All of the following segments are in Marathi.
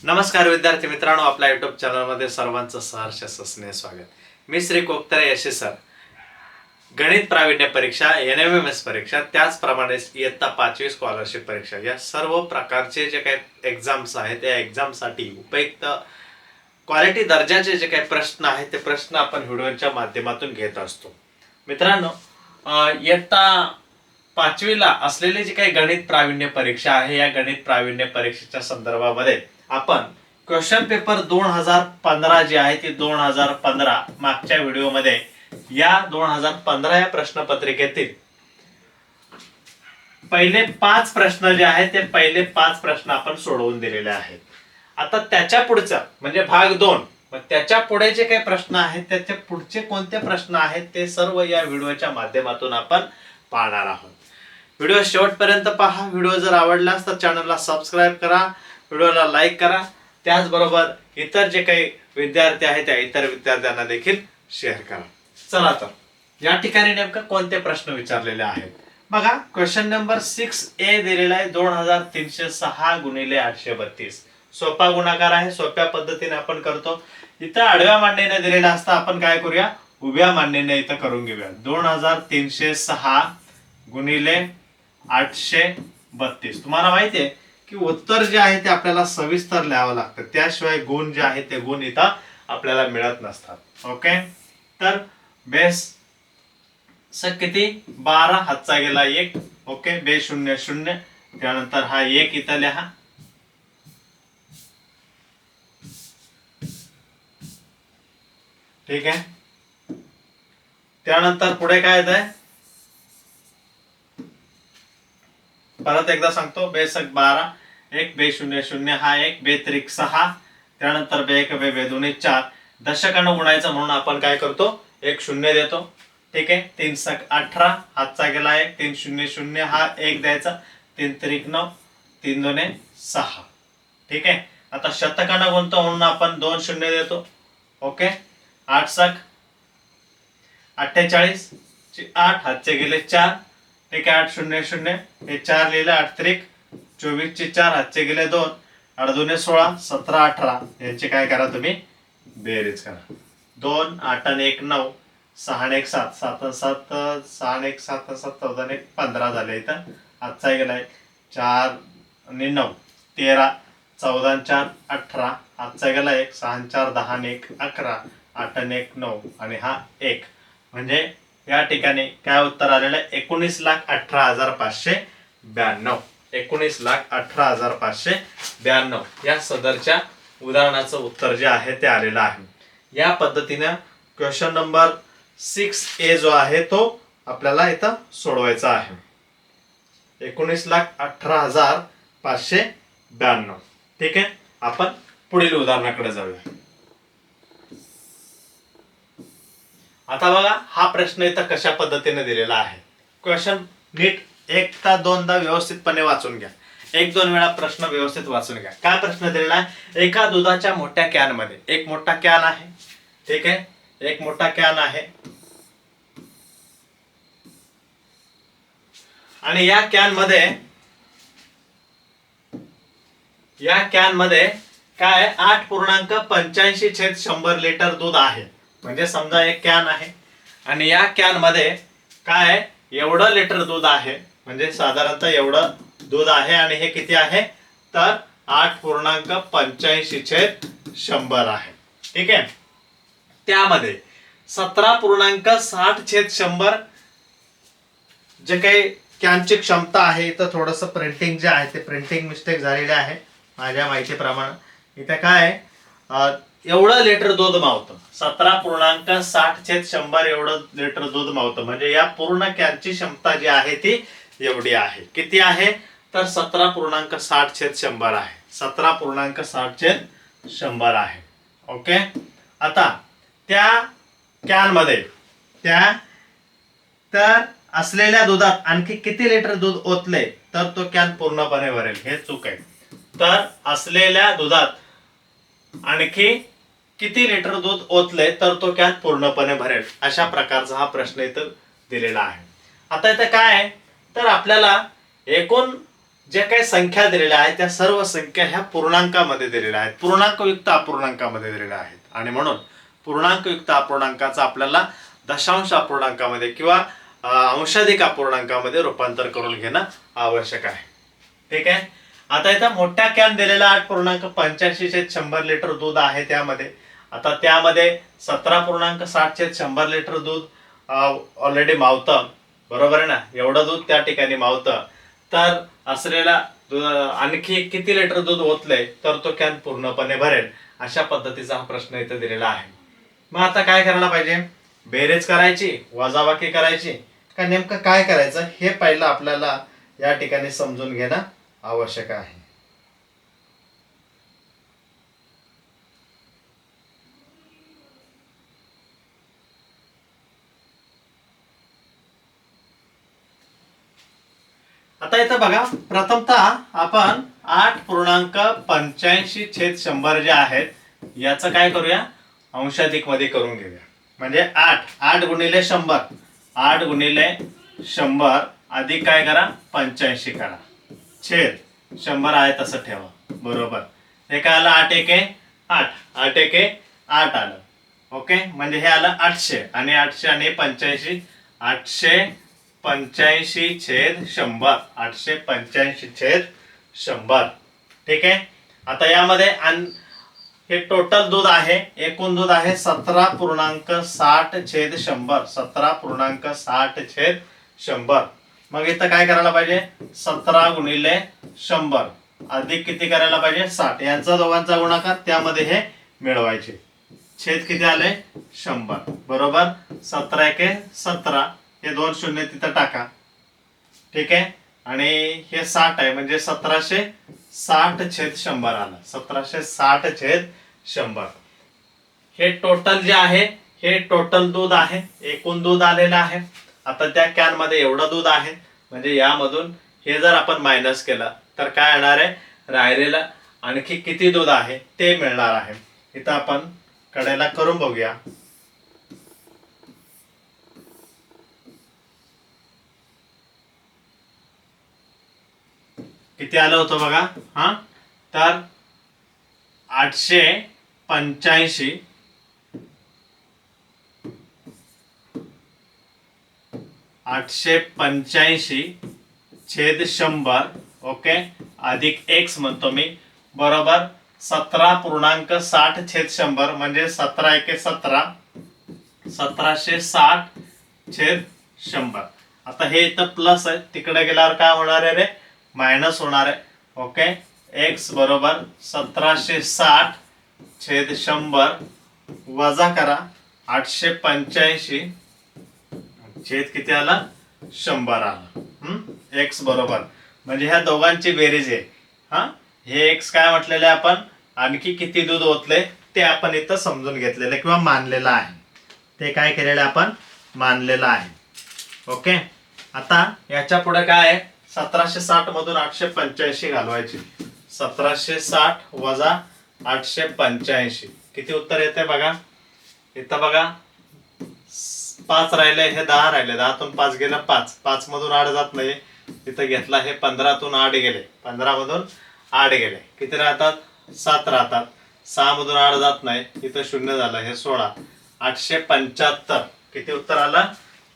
नमस्कार विद्यार्थी मित्रांनो, आपल्या युट्यूब चॅनलमध्ये सर्वांचं सहर्ष स्नेह स्वागत. मी श्री कोकतरे यशस्वी सर. गणित प्रावीण्य परीक्षा, NMMS परीक्षा, त्याचप्रमाणे इयत्ता 5वी स्कॉलरशिप परीक्षा, या सर्व प्रकारचे जे काही एक्झाम्स आहेत त्या एक्झामसाठी उपयुक्त क्वालिटी दर्जाचे जे काही प्रश्न आहेत ते प्रश्न आपण व्हिडिओच्या माध्यमातून घेत असतो. मित्रांनो, इयत्ता 5वीला असलेली जी काही गणित प्रावीण्य परीक्षा आहे, या गणित प्रावीण्य परीक्षेच्या संदर्भामध्ये आपण क्वेश्चन पेपर 2015 जे आहे ते 2015 मागच्या व्हिडिओमध्ये या 2015 या प्रश्नपत्रिकेतील पहिले 5 प्रश्न जे आहेत ते पहिले 5 प्रश्न आपण सोडवून दिलेले आहेत. आता त्याच्या पुढचा म्हणजे भाग 2, मग त्याच्या पुढे जे काही प्रश्न आहेत त्याच्या पुढचे कोणते प्रश्न आहेत ते सर्व या व्हिडिओच्या माध्यमातून आपण पाहणार आहोत. व्हिडिओ शेवटपर्यंत पहा. व्हिडिओ जर आवडलास तर चॅनलला सबस्क्राईब करा, व्हिडिओला लाईक करा. त्याचबरोबर इतर जे काही विद्यार्थी आहेत त्या इतर विद्यार्थ्यांना देखील शेअर करा. चला तर या ठिकाणी नेमकं कोणते प्रश्न विचारलेले आहेत बघा. क्वेश्चन नंबर 6A दिलेला आहे 2306 गुणिले 832. सोपा गुणाकार आहे, सोप्या पद्धतीने आपण करतो. इथं आडव्या मांडणीने दिलेला असता आपण काय करूया, उभ्या मांडणीने इथं करून घेऊया. 2306 गुणिले 832. तुम्हाला माहिती आहे की उत्तर जे आहे ते आपल्याला सविस्तर लिहावं लागतं, त्याशिवाय गुण जे आहे ते गुण इथं आपल्याला मिळत नसतात. ओके, तर बेस किती 12, हातचा गेला 1. ओके, बेस 0 0, त्यानंतर हा 1 इथं लिहा. ठीक आहे, त्यानंतर पुढे काय येत आहे परत एकदा सांगतो. बेसक 12, 1 बे 0 0, हा 1 बे 3 6, त्यानंतर बे 1 बे 2 4. दशकानं गुणायचं म्हणून आपण काय करतो, एक 0 देतो. ठीक आहे, 3 सक 18, हातचा गेला 1, 3 0 0, हा 1 द्यायचा. 3 3 9, 3 2 6. ठीक आहे, आता शतकानं गुणतो म्हणून आपण 2 0 देतो. ओके, 8 सक 48, 8, हातचे गेले 4. ठीक आहे, 8 0 0, हे 4 लिहिलं. 8 3 24 चे 4, हातचे गेले 2. 8 2 16, 17 18. यांचे काय करा तुम्ही, बेरीज करा. 2 8 आणि 1 9, 6 आणि 1 7, 7 7, 6 आणि 1 7, 7 14 आणि 15 झाले. इथं हातचा गेलाय 4 आणि 9 13, 14 आणि 4 18, हातचा गेला 1, 6 आणि 4 10 आणि 1 11, 8 आणि 1 9 आणि हा 1. म्हणजे या ठिकाणी काय उत्तर आलेलं आहे, 19,18,592. 19,18,592 या सदरच्या उदाहरणाचं उत्तर जे आहे ते आलेलं आहे. या पद्धतीने क्वेश्चन नंबर 6A जो आहे तो आपल्याला इथं सोडवायचा आहे. 19,18,592. ठीक आहे, आपण पुढील उदाहरणाकडे जाऊया. आता बघा, हा प्रश्न इथं कशा पद्धतीने दिलेला आहे. क्वेश्चन नीट एकदा दोनदा व्यवस्थितपणे वाचून घ्या. 1-2 वेळा प्रश्न व्यवस्थित वाचून घ्या. काय प्रश्न दिलेला आहे, एका दुधाच्या मोठ्या कॅन मध्ये, एक मोठा कॅन आहे. ठीक आहे, एक मोठा कॅन आहे आणि या कॅन मध्ये काय 8.85/100 लिटर दूध आहे. म्हणजे समजा एक कॅन आहे आणि या कॅन मध्ये काय एवढं लिटर दूध आहे, म्हणजे साधारणतः एवढं दूध आहे आणि हे किती आहे तर 8.85/100 आहे. ठीक आहे, त्यामध्ये 17.60/100 जे काही कॅनची क्षमता आहे. इथं थोडंसं प्रिंटिंग जे आहे ते प्रिंटिंग मिस्टेक झालेली आहे माझ्या माहितीप्रमाणे. इथे काय एवढं लिटर दूध मावतं, 17.60/100 एवढं लिटर दूध मावतं. म्हणजे या पूर्ण कॅनची क्षमता जी आहे ती एवढी आहे. किती आहे तर 17.60/100 आहे. 17.60/100 आहे. ओके, आता त्या कॅन मध्ये तर असलेल्या दुधात आणखी किती लिटर दूध ओतले तर तो कॅन पूर्णपणे भरेल. हे चूक आहे. तर असलेल्या दुधात आणखी किती लिटर दूध ओतले तर तो कॅन पूर्णपणे भरेल, अशा प्रकारचा हा प्रश्न इथं दिलेला आहे. आता इथं काय आहे तर आपल्याला एकूण ज्या काही संख्या दिलेल्या आहेत त्या सर्व संख्या ह्या पूर्णांकामध्ये दिलेल्या आहेत, पूर्णांकयुक्त अपूर्णांकामध्ये दिलेल्या आहेत. आणि म्हणून पूर्णांकयुक्त अपूर्णांकाचा आपल्याला दशांश अपूर्णांकामध्ये किंवा अंशाधिक अपूर्णांकामध्ये रूपांतर करून घेणं आवश्यक आहे. ठीक आहे. आता इथं मोठ्या कॅन दिलेला 8.85/100 लिटर दूध आहे त्यामध्ये. आता त्यामध्ये 17.60/100 लिटर दूध ऑलरेडी मावतं, बरोबर आहे ना. एवढं दूध त्या ठिकाणी मावतं, तर असलेला आणखी किती लिटर दूध ओतलंय तर तो कॅन पूर्णपणे भरेल. अशा पद्धतीचा हा प्रश्न इथं दिलेला आहे. मग आता काय करायला पाहिजे? बेरीज करायची, वजाबाकी करायची का नेमकं काय करायचं हे पहिलं आपल्याला या ठिकाणी समजून घेणं आवश्यक आहे. आता इथं बघा, प्रथमतः आपण 8.85/100 जे आहेत याचं काय करूया, अंशाधिक मध्ये करून घेऊया. म्हणजे 8 गुणिले 100, 8 गुणिले 100 अधिक काय करा, 85 करा, छेद 100 आहे तसं ठेवा, बरोबर. हे काय आलं, 8 एके 8, 8 एके 8 आलं. ओके, म्हणजे हे आलं 800 आणि 800 आणि 85, 885/100, 885/100. ठीक आहे. आता यामध्ये हे टोटल दूध आहे, एकूण दूध आहे 17.60/100, 17.60/100. मग इथं काय करायला पाहिजे, 17 गुणिले 100 अधिक किती करायला पाहिजे, 60. यांचा दोघांचा गुणाकार त्यामध्ये हे मिळवायचे. छेद किती आले, 100, बरोबर. 17 एके 17, हे 2 शून्य तिथं टाका. ठीक आहे. आणि हे 60 आहे म्हणजे 1760/100 आलं, 1760/100. हे टोटल जे आहे हे टोटल दूध आहे, एकूण दूध आलेलं आहे. आता त्या कॅन मध्ये एवढं दूध आहे, म्हणजे यामधून हे जर आपण मायनस केलं तर काय येणार आहे, राहिलेलं आणखी किती दूध आहे ते मिळणार आहे. इथं आपण कडेला करून बघूया. किती आलं होतं बघा, हा, तर 885 छेद 100, ओके, अधिक x म्हणतो मी, बरोबर 17.60/100 म्हणजे 17 एके 17, 1760/100. आता हे इथं प्लस आहे, तिकडे गेल्यावर काय होणार आहे रे, मायनस होणार आहे. ओके, x बरोबर 1760/100 वजा करा 885 छेद किती आला, 100 आला. x बरोबर म्हणजे ह्या दोघांची बेरीज आहे. हा, हे x काय म्हटलेलं आहे आपण, आणखी किती दूध ओतले ते आपण इथं समजून घेतलेलं किंवा मानलेलं आहे. ते काय केलेलं आपण मानलेलं आहे. ओके. आता याच्या पुढे काय आहे, 1760 मधून 885 घालवायची. 1760 वजा 885 किती उत्तर येते बघा. इथं बघा 5 राहिले, हे 10 राहिले, 10तून 5 गेलं 5, 5 मधून 8 जात नाही. इथं घेतला हे 15तून 8 गेले, 15 मधून 8 गेले, किती राहतात, 7 राहतात. 6 मधून 8 जात नाही, इथं 0 झालं, हे 16. 875 किती उत्तर आलं,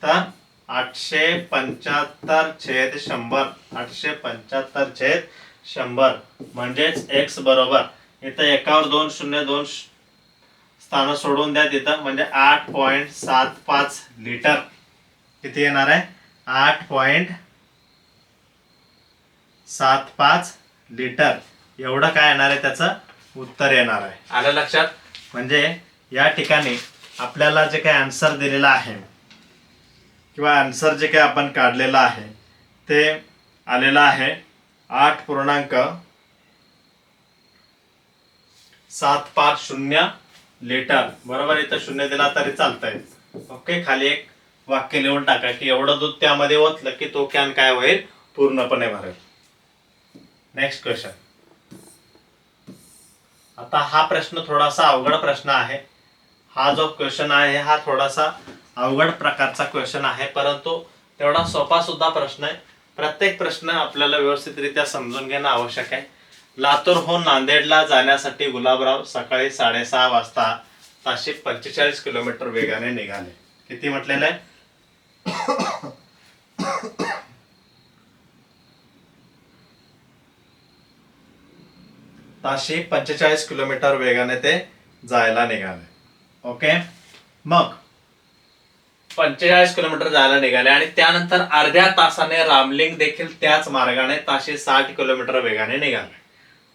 तर 875/100, 875/100 म्हणजेच x बरोबर, इथं एकावर 2 शून्य 2 स्थान सोडून द्या तिथं, म्हणजे 8.75 लिटर किती येणार आहे, 8.75 लिटर एवढं काय येणार आहे, त्याचं उत्तर येणार आहे. आलं लक्षात. म्हणजे या ठिकाणी आपल्याला जे काही आन्सर दिलेला आहे किंवा आन्सर जे काही आपण काढलेलं आहे ते आलेलं आहे 8.750 लिटर, बरोबर. इथं 0 दिला तरी चालतंय. ओके, खाली एक वाक्य लिहून टाका की एवढं दूध त्यामध्ये ओतलं की तो कॅन काय होईल, पूर्णपणे भरेल. Next question. आता हा प्रश्न थोडासा अवघड प्रश्न आहे. हा जो क्वेश्चन आहे हा थोडासा अवघड प्रकारचा क्वेश्चन आहे, परंतु तेवढा सोपा सुद्धा प्रश्न आहे. प्रत्येक प्रश्न आपल्याला व्यवस्थितरित्या समजून घेणं आवश्यक आहे. लातूरहून नांदेडला जाण्यासाठी गुलाबराव सकाळी 6:30 वाजता ताशी 45 किलोमीटर वेगाने निघाले. किती म्हटलेलं आहे? ताशी 45 किलोमीटर वेगाने ते जायला निघाले. ओके, मग 45 किलोमीटर जायला निघाले आणि त्यानंतर अर्ध्या तासाने रामलिंग देखील त्याच मार्गाने ताशी 60 किलोमीटर वेगाने निघाले.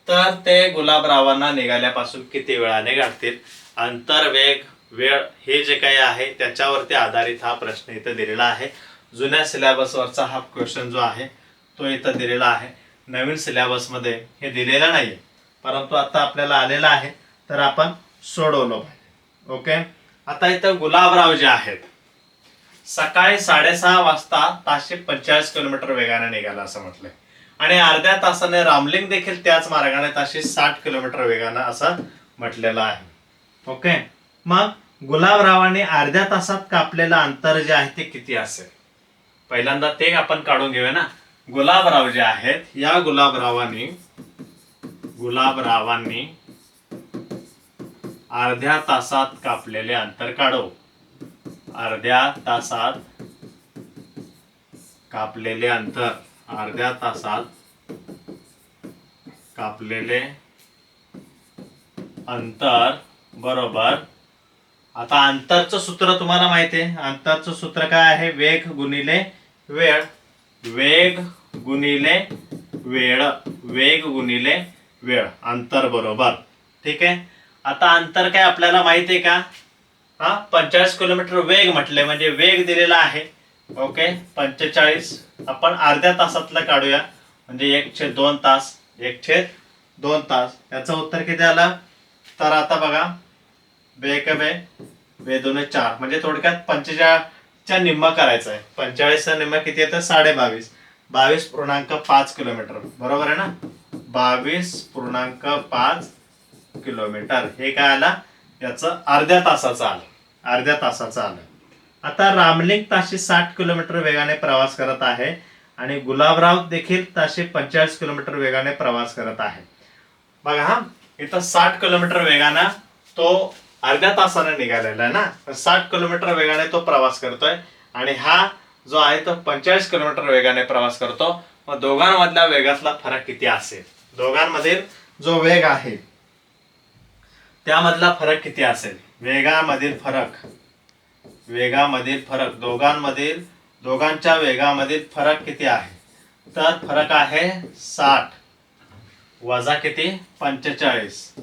तर ते गुलाबरावांना निघाल्यापासून किती वेळाने गाठतील? अंतर, वेग, वेळ हे जे काही आहे त्याच्यावरती आधारित हा प्रश्न इथं दिलेला आहे. जुन्या सिलेबसवरचा हा क्वेश्चन जो आहे तो इथं दिलेला आहे. नवीन सिलेबसमध्ये हे दिलेलं नाहीये, परंतु आता आपल्याला आलेला आहे तर आपण सोडवलं पाहिजे. ओके, आता इथं गुलाबराव जे आहेत सकाळी 6:30 वाजता ताशी 45 किलोमीटर वेगाने निघाला असं म्हटलंय आणि अर्ध्या तासाने रामलिंग देखील त्याच मार्गाने ताशी 60 किलोमीटर वेगानं असं म्हटलेलं आहे. ओके, मग गुलाबरावांनी अर्ध्या तासात कापलेलं अंतर जे आहे ते किती असेल? पहिल्यांदा ते आपण काढून घेऊया ना. गुलाबराव जे आहेत, या गुलाबरावांनी अर्ध्या तासात कापलेले अंतर काढू. अर्ध्या तासात कापलेले अंतर, अर्ध्या तासात कापलेले अंतर बरोबर. आता अंतरचं सूत्र तुम्हाला माहिती आहे. अंतरचं सूत्र काय आहे? वेग गुणिले वेळ. वेग गुणिले वेळ, वेग गुणिले वेळ, अंतर बरोबर. ठीक आहे, आता अंतर काय आपल्याला माहिती आहे का? 45 किलोमीटर वेग म्हटले म्हणजे वेग दिलेला आहे. ओके, 45 आपण अर्ध्या तासातलं काढूया म्हणजे 1/2 तास. 1/2 तास, याचं उत्तर किती आलं? तर आता बघा, बे 2 4 म्हणजे थोडक्यात 45च्या निम्मा करायचं आहे. 45चा निम्मा किती येतं? 22.5. 22.5 किलोमीटर बरोबर आहे ना. 22.5 किलोमीटर हे काय आला? याचं अर्ध्या तासाचं आलं. अर्ध्या तासाचं आलं. आता रामलिंग ताशी 60 किलोमीटर वेगाने प्रवास करत आहे आणि गुलाबराव देखील ताशी 45 किलोमीटर वेगाने प्रवास करत आहे. बघा हा, इथं 60 किलोमीटर वेगानं तो अर्ध्या तासाने निघालेला आहे ना. 60 किलोमीटर वेगाने तो प्रवास करतोय आणि हा जो आहे तो 45 किलोमीटर वेगाने प्रवास करतो. मग दोघांमधल्या वेगातला फरक किती असेल? दोघांमधील जो वेग आहे त्यामधला फरक किती असेल? वेगामधील फरक, दोघांच्या वेगामधील फरक किती आहे? तर फरक आहे 60 वजा किती? 45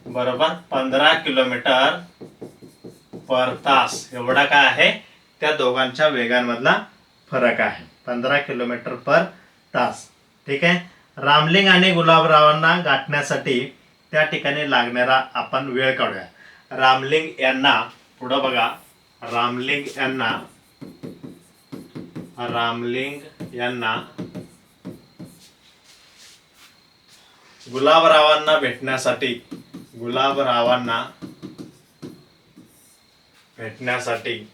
बरोबर 15 किलोमीटर पर तास. एवढा काय आहे? त्या दोघांच्या वेगांमधला फरक आहे, 15 किलोमीटर पर तास. ठीक आहे, रामलिंग आणि गुलाबरावांना गाठण्यासाठी त्या ठिकाणी लागणारा आपण वेळ काढूया. रामलिंग यांना पुढं बघा, रामलिंग यांना गुलाबरावांना भेटण्यासाठीचा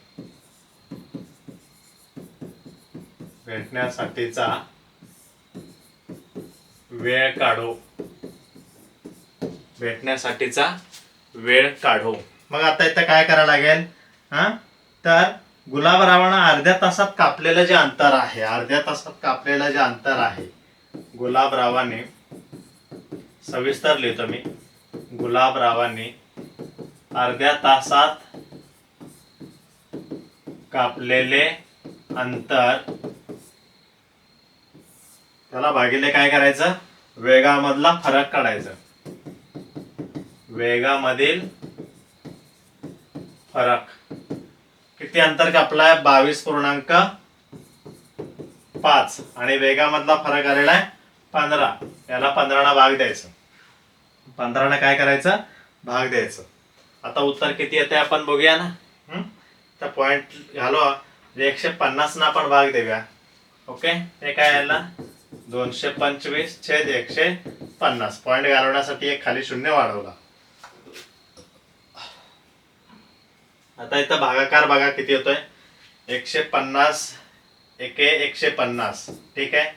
वेळ काढू. मग आता इथं काय करायला लागेल? तर गुलाबरावांना अर्ध्या तासात कापलेलं जे अंतर आहे, गुलाबरावांनी, सविस्तर लिहितो मी, गुलाबरावांनी अर्ध्या तासात कापलेले अंतर, त्याला भागिले काय करायचं? वेगामधला फरक काढायचा. वेगामधील फरक किती अंतर कापलाय? 22.5 आणि वेगामधला फरक आलेला आहे 15. याला 15 भाग द्यायचं. 15 काय करायचं? भाग द्यायचं. आता उत्तर किती येते आपण बघूया ना. तर पॉइंट घालू, 150 ना आपण भाग देऊया. ओके, हे काय आला? 225/150. पॉइंट घालवण्यासाठी एक खाली शून्य वाढवला. आता इथं भागाकार बघा किती होतोय? 150 एके 150, ठीक आहे.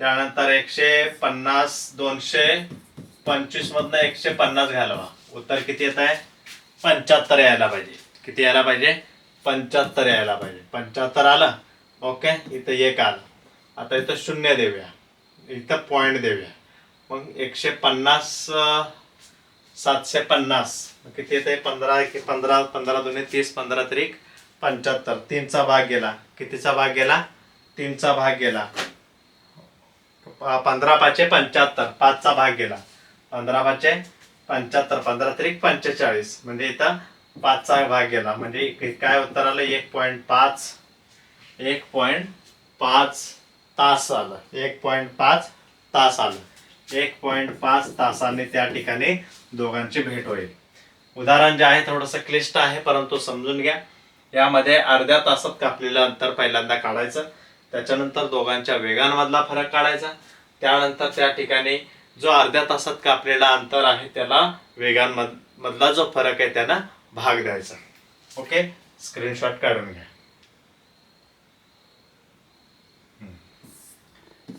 त्यानंतर 150 225 मधनं 150 घालवा, उत्तर किती येत आहे? 75 यायला पाहिजे. किती यायला पाहिजे? 75 यायला पाहिजे. 75 आलं. ओके, इथं 1 आलं. आता इथं 0 देऊया, इथं पॉईंट देऊया. मग 150 750 किती येते? 15 15 15 2 30 15 3 75. 3चा भाग गेला. कितीचा भाग गेला? 3चा भाग गेला. 15 5 75, 5चा भाग गेला. 15 5 75, 15 3 45, म्हणजे इथं 5चा भाग गेला. म्हणजे काय उत्तर आलं? 1.5 तास आलं. 1.5 तास आलं. 1.5 तासाने त्या ठिकाणी दोघांची भेट होईल. उदाहरण जे आहे थोडंसं क्लिष्ट आहे, परंतु समजून घ्या. यामध्ये अर्ध्या तासात कापलेलं अंतर पहिल्यांदा काढायचं, त्याच्यानंतर दोघांच्या वेगांमधला फरक काढायचा, त्यानंतर त्या ठिकाणी जो अर्ध्या तासात कापलेला अंतर आहे त्याला वेगांमधला जो फरक आहे त्याला भाग द्यायचा. ओके, स्क्रीनशॉट काढून घ्या.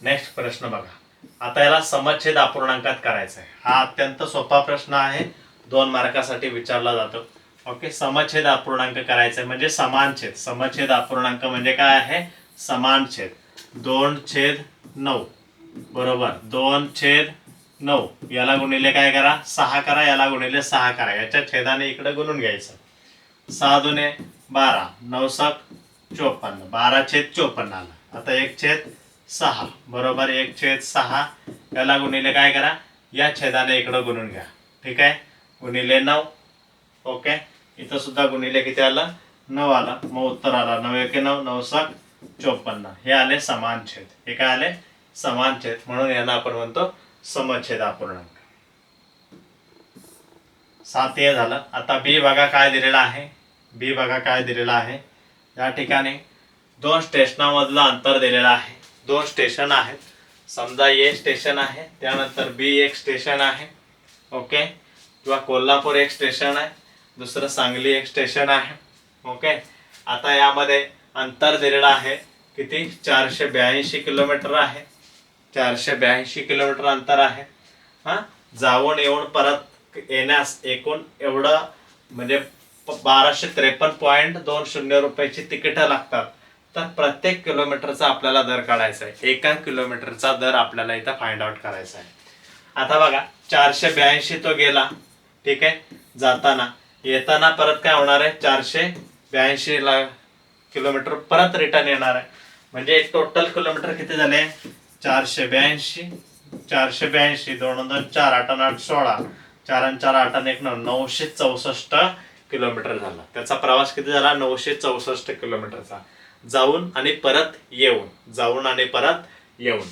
नेक्स्ट प्रश्न बघा. आता याला समच्छेद अपूर्णांकात करायचा आहे. हा अत्यंत सोपा प्रश्न आहे, 2 मार्कासाठी विचारला जातो. ओके, समच्छेद अपूर्णांक करायचा आहे म्हणजे समान छेद. समच्छेद अपूर्णांक म्हणजे काय आहे? समान छेद. 2/9 बरोबर 2/9. याला गुणिले काय करा? 6 करा. याला गुणिले 6 करा. याच्या छेदाने इकडे गुणून घ्यायचं. 6 दुने 12, 9 7 54, 12/54 आलं. आता 1/6 बरोबर 1/6. याला गुणिले काय करा? या छेदाने इकडं गुणून घ्या. ठीक आहे, गुणिले 9. ओके, इथं सुद्धा गुणिले किती आलं? 9 आला. मग उत्तर आला 9 1 9, 9 7 54. हे आले समान छेद. हे काय आले? समान छेद. म्हणून यांना आपण म्हणतो समच्छेद अपूर्णांक. 7 हे झालं. आता बी बघा काय दिलेला आहे. बी बघा काय दिलेला आहे. या ठिकाणी 2 स्टेशनामधलं अंतर दिलेलं आहे. 2 स्टेशन आहेत. समजा ए स्टेशन आहे, त्यानंतर बी एक स्टेशन आहे. ओके, किंवा कोल्हापूर एक स्टेशन आहे, दुसरं सांगली एक स्टेशन आहे. ओके, आता यामध्ये अंतर दिलेलं आहे किती? 482 किलोमीटर आहे. 482 किलोमीटर अंतर आहे. हां, जाऊन येऊन परत येण्यास एकूण एवढं म्हणजे 1253.20 रुपयाची तिकीटं लागतात. तर प्रत्येक किलोमीटरचा आपल्याला दर काढायचा आहे. एका किलोमीटरचा दर आपल्याला इथं फाइंड आउट करायचा आहे. आता बघा 482 तो गेला, ठीक आहे, जाताना. येताना परत काय होणार आहे? 482 किलोमीटर परत रिटर्न येणार आहे. म्हणजे टोटल किलोमीटर किती झाले? 482 482 2 2 4 8 8 16 4 4 8 1 9 964 किलोमीटर झाला. त्याचा प्रवास किती झाला? 964 किलोमीटरचा, जाऊन आणि परत येऊन, जाऊन आणि परत येऊन.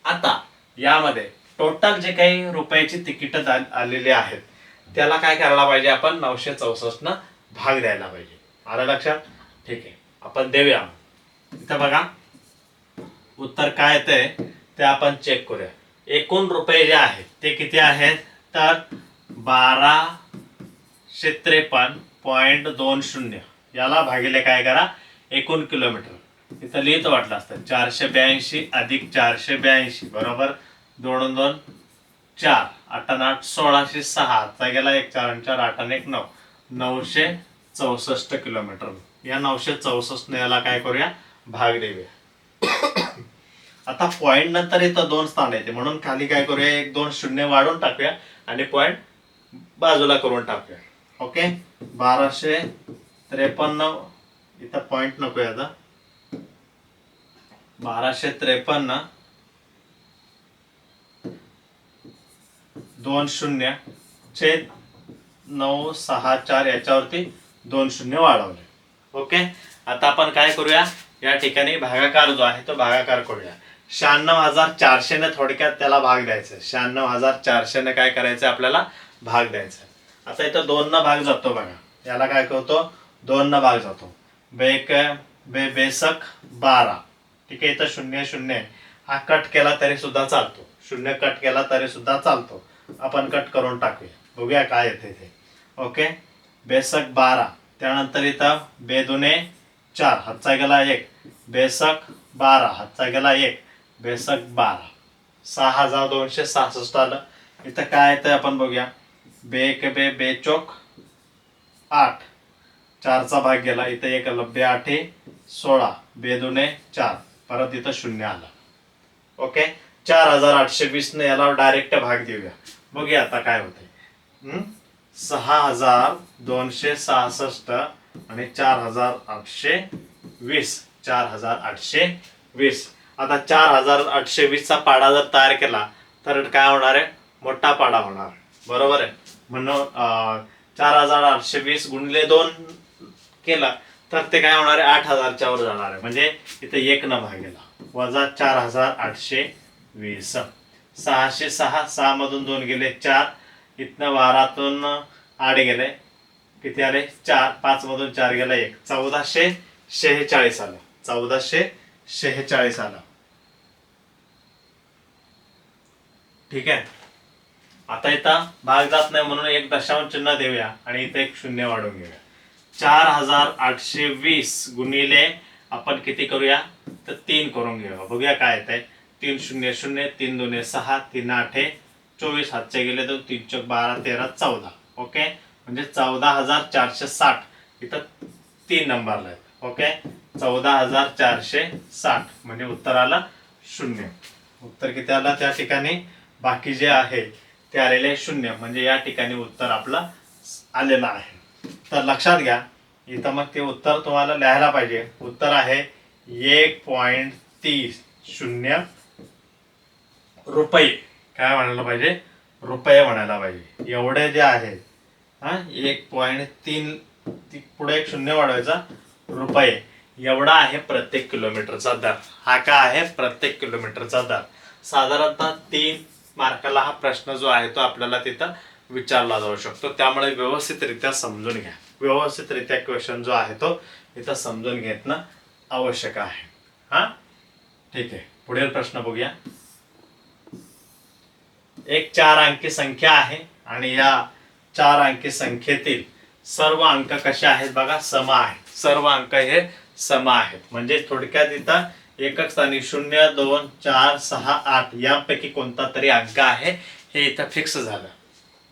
आता यामध्ये टोटल जे काही रुपयाची तिकीटं आलेली आहेत त्याला काय करायला पाहिजे? आपण 964 न भाग द्यायला पाहिजे. आलं लक्षात? ठीक आहे, आपण देऊया. इथं बघा उत्तर काय येतंय ते आपण चेक करूया. एकूण रुपये जे आहेत ते किती आहेत? तर 1253.20. याला भागिले काय करा? एकूण किलोमीटर. इथं लिहित वाटलं असतं 482 अधिक 482 बरोबर 2 2 4 8 8 16 6 चा गेला 1 4 4 8 1 9 964 किलोमीटर. या 964 ने याला काय करूया? भाग देऊया. आता पॉइंट नंतर इथं 2 स्थान येते, म्हणून खाली काय करूया? 1 2 0 वाढून टाकूया आणि पॉइंट बाजूला करून टाकूया. ओके, 1253 इथं पॉइंट नको आता. 1253 20 छेद 964 याच्यावरती 2 0 वाढवले. ओके, आता आपण काय करूया? या ठिकाणी भागाकार जो आहे तो भागाकार करूया. 96,400 ने थोडक्यात त्याला भाग द्यायचा. 96,400 ने काय करायचं? आपल्याला भाग द्यायचा. आता इथं 2 न भाग जातो बघा. याला काय करतो? 2 न भाग जातो. बेसक 12, ठीक आहे. इथं 0 0 हा कट केला तरी सुद्धा चालतो. 0 कट केला तरी सुद्धा चालतो. आपण कट करून टाकूया, बघूया काय येते ते. ओके, बेसक 12. त्यानंतर इथं 2 2 4 हातचा गेला 1, बेसक 12, हातचा गेला 1, बेसक 12, 6266 आलं. इथं काय येतं आपण बघूया. बेक बे बेचोक 8, 4चा भाग गेला, इथं 1 आलं, 2 8 16, 2 2 4, परत इथं 0 आलं. ओके, 4820 ने याला डायरेक्ट भाग देऊया. बघूया आता काय होतंय. 6266 आणि 4820, 4820. आता 4820 चा पाडा जर तयार केला तर काय होणार आहे, मोठा पाडा होणार, बरोबर आहे. म्हणून 4820 गुणिले 2 केला तर ते काय होणार आहे, 8000च्या वर जाणार आहे. म्हणजे इथे 1 न भागेला, वजा 4820. 606, 6 मधून 2 गेले 4, इथनं 12तून 8 गेले, किती आले 4, 5 मधून 4 गेला 1, 1446 आलं. 1446 आलं. ठीक आहे. आता इथं भाग जात नाही म्हणून एक दशांश चिन्ह देऊया आणि इथे एक 0 वाढवून घेऊया. 4820 गुणिले आपण किती करूया तर 3 करून घेऊया. बघूया काय येतंय. 3 0 0, 3 2 6, 3 8 24, हातचे गेले तर 3 4 12 13 14. ओके, म्हणजे 14460 इथं 3 नंबरला आहेत. ओके, 14460 म्हणजे उत्तर आलं 0. उत्तर किती आलं त्या ठिकाणी, बाकी जे आहे ते आलेले 0, म्हणजे या ठिकाणी उत्तर आपलं आलेलं आहे. तर लक्षात घ्या, इथं मग ते उत्तर तुम्हाला लिहायला पाहिजे. उत्तर आहे 1.30 रुपये. काय म्हणायला पाहिजे, रुपये म्हणायला पाहिजे. एवढे जे आहे 1.3 पुढे एक 0 वाढवायचा, रुपये एवढा आहे प्रत्येक किलोमीटरचा दर. हा काय आहे, प्रत्येक किलोमीटरचा दर. साधारणतः 3 मार्काला हा प्रश्न जो आहे तो आपल्याला तिथं विचारला जाऊ शकतो. त्यामुळे व्यवस्थितरित्या समजून घ्या. व्यवस्थितरित्या क्वेश्चन जो आहे तो इथं समजून घेणं आवश्यक आहे. हा, ठीक आहे. पुढील प्रश्न बघूया. एक 4 अंकी संख्या आहे आणि या 4 अंकी संख्येतील सर्व अंक कसे आहेत बघा, सम आहेत. सर्व अंक हे सम आहेत. म्हणजे थोडक्यात इथं एकक स्थानी 0 2 4 6 8 यापैकी कोणता तरी अंक आहे हे इथं फिक्स झालं.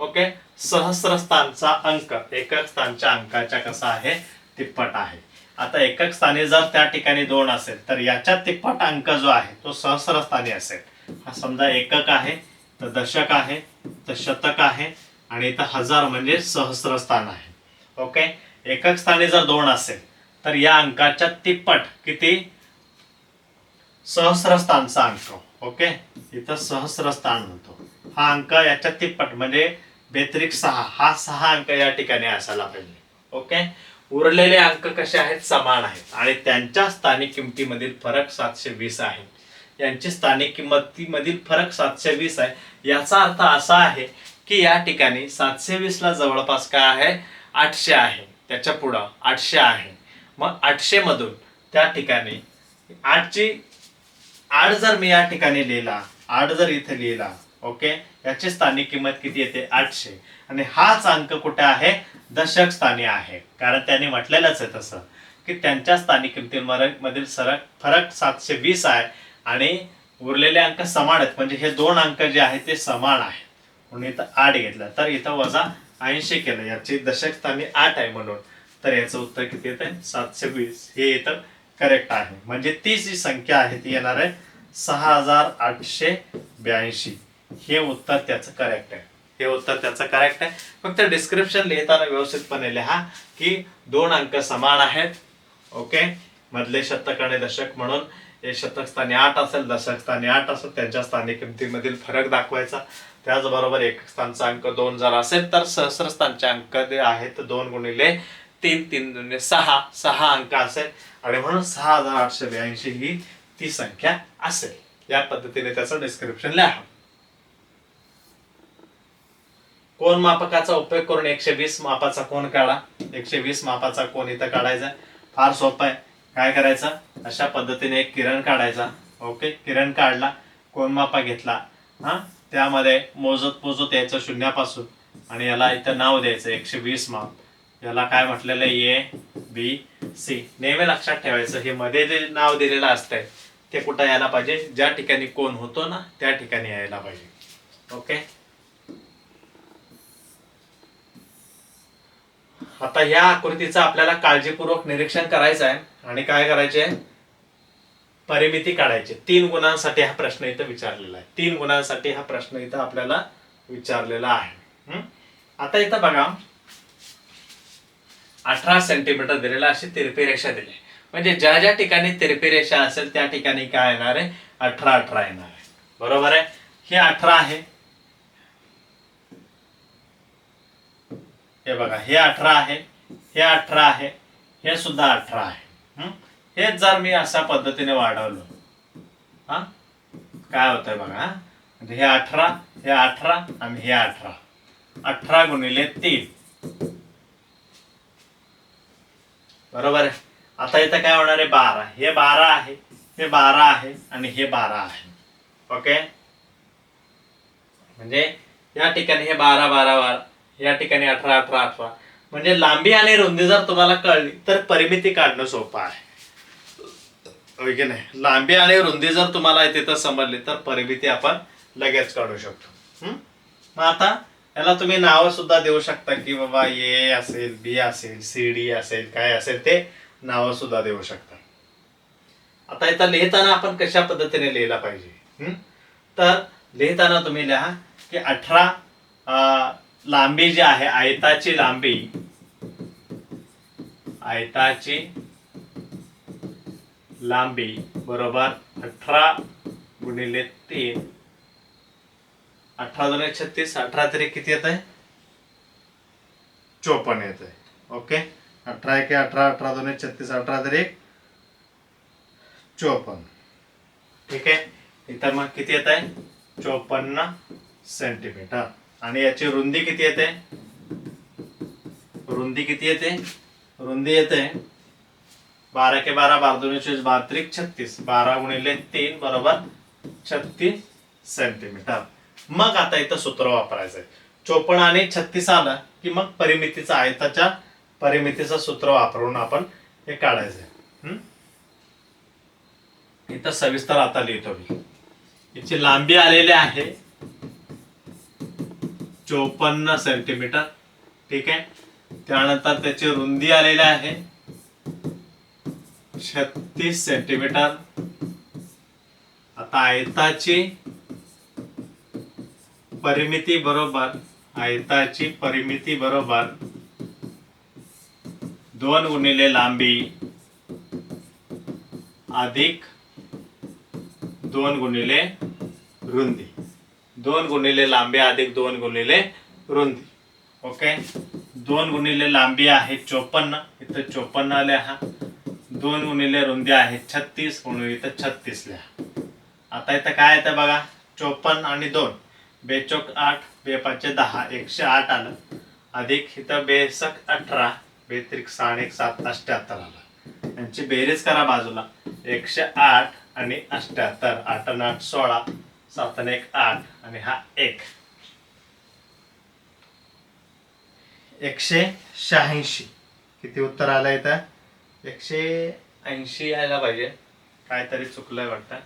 ओके, सहस्र स्थानचा अंक एकक स्थानच्या अंकाच्या कसा आहे, तिप्पट आहे. आता एकक स्थानी जर त्या ठिकाणी 2 असेल तर याच्या तिप्पट अंक जो आहे तो सहस्र स्थानी असेल. हा समजा एकक आहे तर दशक आहे तर शतक आहे आणि इथं हजार म्हणजे सहस्र स्थान आहे. ओके, एकक स्थानी जर 2 असेल तर या अंकाच्या तिप्पट किती, सहस्रस्थानचा अंक. ओके, इथं सहस्रस्थान होतो. हा अंक याच्या तिप्पट म्हणजे 6, हा 6 अंक या ठिकाणी असायला पाहिजे. ओके, उरलेले अंक कसे आहेत, समान आहेत आणि त्यांच्या स्थानिक किमतीमधील फरक 720 आहे. यांची स्थानिक किंमतीमधील फरक 720 आहे. याचा अर्थ असा आहे की या ठिकाणी 720 ला जवळपास काय आहे, 800 आहे. त्याच्या पुढं 800 आहे. मग 800 मधून त्या ठिकाणी 8 जर मी या ठिकाणी लिहिला, 8 जर इथे लिहिला, ओके, याची स्थानिक किंमत किती येते, 800. आणि हाच अंक कुठे आहे, दशक स्थानी आहे. कारण त्यांनी म्हटलेलंच आहे तसं की त्यांच्या स्थानिक किमतीमधील फरक 720 आहे आणि उरलेले अंक समान आहेत. म्हणजे हे 2 अंक जे आहेत ते समान आहेत. म्हणून इथं 8 घेतलं तर इथं वजा 80 केलं. याची दशक स्थानी 8 आहे म्हणून, तर याचं उत्तर किती येत आहे, 720. हे इथं करेक्ट आहे. म्हणजे ती जी संख्या आहे ती येणार आहे 6882. हे उत्तर त्याचं करेक्ट आहे. हे उत्तर त्याचं करेक्ट आहे. फक्त डिस्क्रिप्शन लिहिताना व्यवस्थितपणे लिहा की 2 अंक समान आहेत. ओके, मधले शतक आणि दशक म्हणून हे शतक स्थानी 8 असेल, दशक स्थानी 8 असेल, त्यांच्या स्थानिक किमतीमधील फरक दाखवायचा. त्याचबरोबर एकक स्थानचा अंक 2 जर असेल तर सहस्र स्थानचे अंक जे आहेत 2 गुणिले 3, 3 दुणे 6, 6 अंक असेल आणि म्हणून 6882 ही ती संख्या असेल. या पद्धतीने त्याचं डिस्क्रिप्शन लिहा. कोन मापकाचा उपयोग करून 120 मापाचा कोन काढा. 120 मापाचा कोन इथं काढायचा, फार सोपं आहे. काय करायचं, अशा पद्धतीने एक किरण काढायचा. ओके, किरण काढला, कोन मापा घेतला, त्यामध्ये मोजत यायचं शून्यापासून आणि याला इथं नाव द्यायचं 120 माप. याला काय म्हटलेलं आहे, A B C. नेहमी लक्षात ठेवायचं हे मध्ये जे नाव दिलेलं असतंय ते कुठं यायला पाहिजे, ज्या ठिकाणी कोण होतो ना त्या ठिकाणी यायला पाहिजे. ओके. आता या आकृतीचं आपल्याला काळजीपूर्वक निरीक्षण करायचं आहे आणि काय करायचे, परिमिती काढायची. 3 गुणांसाठी हा प्रश्न इथं विचारलेला आहे. 3 गुणांसाठी हा प्रश्न इथं आपल्याला विचारलेला आहे. आता इथं बघा 18 सेंटीमीटर दिलेला, अशी तिरपी रेषा दिली. म्हणजे ज्या ज्या ठिकाणी तिरपी रेषा असेल त्या ठिकाणी काय येणार आहे, 18 येणार आहे. बरोबर आहे. हे 18 आहे, हे बघा हे 18 आहे, हे 18 आहे, हे सुद्धा 18 आहे. हेच जर मी अशा पद्धतीने वाढवलं हा काय होतंय बघा. म्हणजे हे 18, हे 18 आणि हे 18, 18 गुणिले 3. बरोबर आहे. आता इथं काय होणार आहे, 12. हे 12 आहे, हे 12 आहे आणि हे 12 आहे. ओके. म्हणजे या ठिकाणी हे 12 12 12, या ठिकाणी 18 18 18. म्हणजे लांबी आणि रुंदी जर तुम्हाला कळली तर परिमिती काढणं सोपं आहे, होय की नाही. लांबी आणि रुंदी जर तुम्हाला तिथं समजली तर परिमिती आपण लगेच काढू शकतो. मग आता याला तुम्ही नावं सुद्धा देऊ शकता की बाबा ए असेल, बी असेल, सी डी असेल, काय असेल ते नावं सुद्धा देऊ शकता. आता इथं लिहिताना आपण कशा पद्धतीने लिहिला पाहिजे, तर लिहिताना तुम्ही लिहा की 18 लांबी जी आहे, आयताची लांबी, आयताची लांबी बरोबर 18 गुणिले 3. 18 दुणे 36, 18 तरी किती येत आहे, 54 येत आहे. ओके. 18 1 18, 18 दुणे 36, 18 तरी 54. ठीक आहे. इथं मग किती येत आहे, 54 सेंटीमीटर. आणि याची रुंदी किती येते, रुंदी किती येते, रुंदी येते 12 के 12, 12 दुणे 24, 12 त्रिक 36, 12 गुणिले 3 बरोबर 36 सेंटीमीटर. मग आता इथं सूत्र वापरायचंय. 54 आणि 36 आलं की मग परिमितीचं, आयताच्या परिमितीचं सूत्र वापरून आपण हे काढायचंय. इथं सविस्तर आता लिहितो मी. याची लांबी आलेली आहे 54 सेंटीमीटर. ठीक आहे. त्यानंतर त्याची रुंदी आलेली आहे 36 सेंटीमीटर. आता आयताची परिमिती बरोबर, आयताची परिमिती बरोबर 2 गुणिले लांबी अधिक 2 गुणिले रुंदी. 2 गुणिले लांबी अधिक 2 गुणिले रुंदी. ओके. 2 गुणिले लांबी आहे 54, इथं 54 आले हा. 2 गुणिले रुंदी आहे 36 म्हणून इथं 36 लिहा. आता इथं काय येतं बघा, 54 आणि 2, 2 चौक 8, 2 पाचे 10, 108 आलं. अधिक इथं 2 सक 18, 2 त्रिक 6 आणि 1 7, 78 आलं. यांची बेरीज करा बाजूला, 108 आणि 78, 8 आणि 8 16, 7 आणि 1 8 आणि हा 1, 186. किती उत्तर आलं इथं, 180 यायला पाहिजे, काहीतरी चुकलंय वाटतं.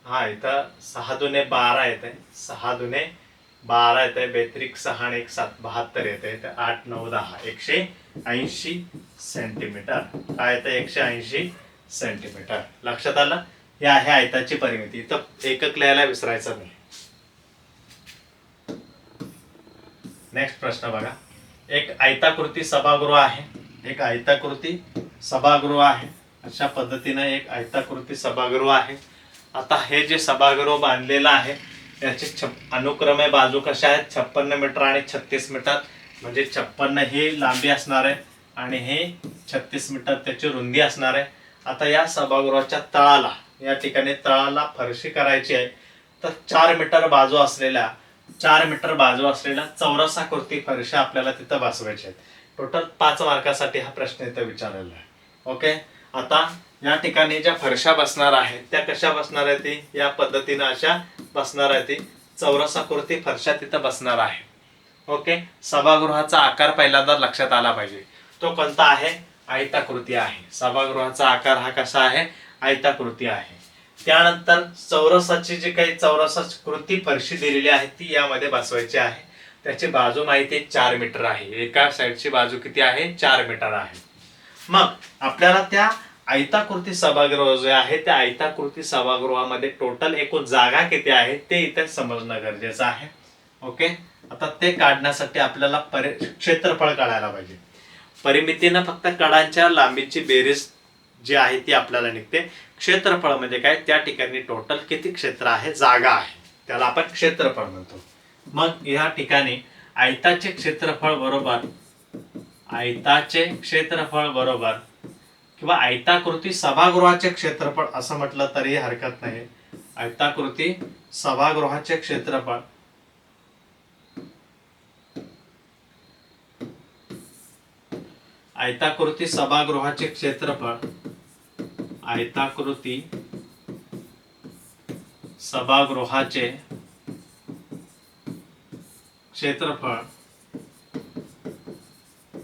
हा इथं 6 दुणे 12 येते, 6 दुणे 12 येते, 2 त्रिक 6 आणि 1 7, 72 येते. 8 9 10, 180 सेंटीमीटर. काय येतं, 180 सेंटीमीटर. लक्षात आलं. हे आहे आयताची परिमिती. इथं एकक लिहायला विसरायचं नाही. नेक्स्ट प्रश्न बघा. एक आयताकृती सभागृह आहे, एक आयताकृती सभागृह आहे. अशा पद्धतीने एक आयताकृती सभागृह आहे. आता हे जे सभागृह बांधलेलं आहे याचे अनुक्रमे बाजू कशा आहेत, 56 मीटर आणि 36 मीटर. म्हणजे 56 ही लांबी असणार आहे आणि हे 36 मीटर त्याची रुंदी असणार आहे. आता या सभागृहाच्या तळाला, या ठिकाणी तळाला फरशी करायची आहे, तर 4 मीटर बाजू असलेल्या, 4 मीटर बाजू असलेल्या चौरसाकृती फरशा आपल्याला तिथं बसवायच्या आहेत. टोटल 5 मार्कासाठी हा प्रश्न इथं विचारलेला आहे. ओके. आता या ठिकाणी ज्या फरशा बसणार आहेत त्या कशा बसणार आहेत, ती या पद्धतीने अशा बसणार आहे. ती चौरसाकृती फरशा तिथं बसणार आहे. ओके. सभागृहाचा आकार पहिल्यांदा लक्षात आला पाहिजे. तो कोणता आहे, आयताकृती आहे. सभागृहाचा आकार हा कसा आहे, आयताकृती आहे. त्यानंतर चौरसाची जी काही चौरसाकृती फरशी दिलेली आहे ती यामध्ये बसवायची आहे. त्याची बाजू माहिती आहे 4 मीटर आहे. एका साईडची बाजू किती आहे? 4 मीटर आहे. मग आपल्याला त्या आयताकृती सभागृह जे आहे त्या आयताकृती सभागृहामध्ये टोटल एकूण जागा किती आहे ते इथे समजणं गरजेचं आहे. ओके, आता ते काढण्यासाठी आपल्याला क्षेत्रफळ काढायला पाहिजे. परिमितीनं फक्त कडांच्या लांबीची बेरीज जी आहे ती आपल्याला निघते. क्षेत्रफळ म्हणजे काय? त्या ठिकाणी टोटल किती क्षेत्र आहे, जागा आहे, त्याला आपण क्षेत्रफळ म्हणतो. मग या ठिकाणी आयताचे क्षेत्रफळ बरोबर किंवा आयताकृती सभागृहाचे क्षेत्रफळ असं म्हटलं तरी हरकत नाही. आयताकृती सभागृहाचे क्षेत्रफळ आयताकृती सभागृहाचे क्षेत्रफळ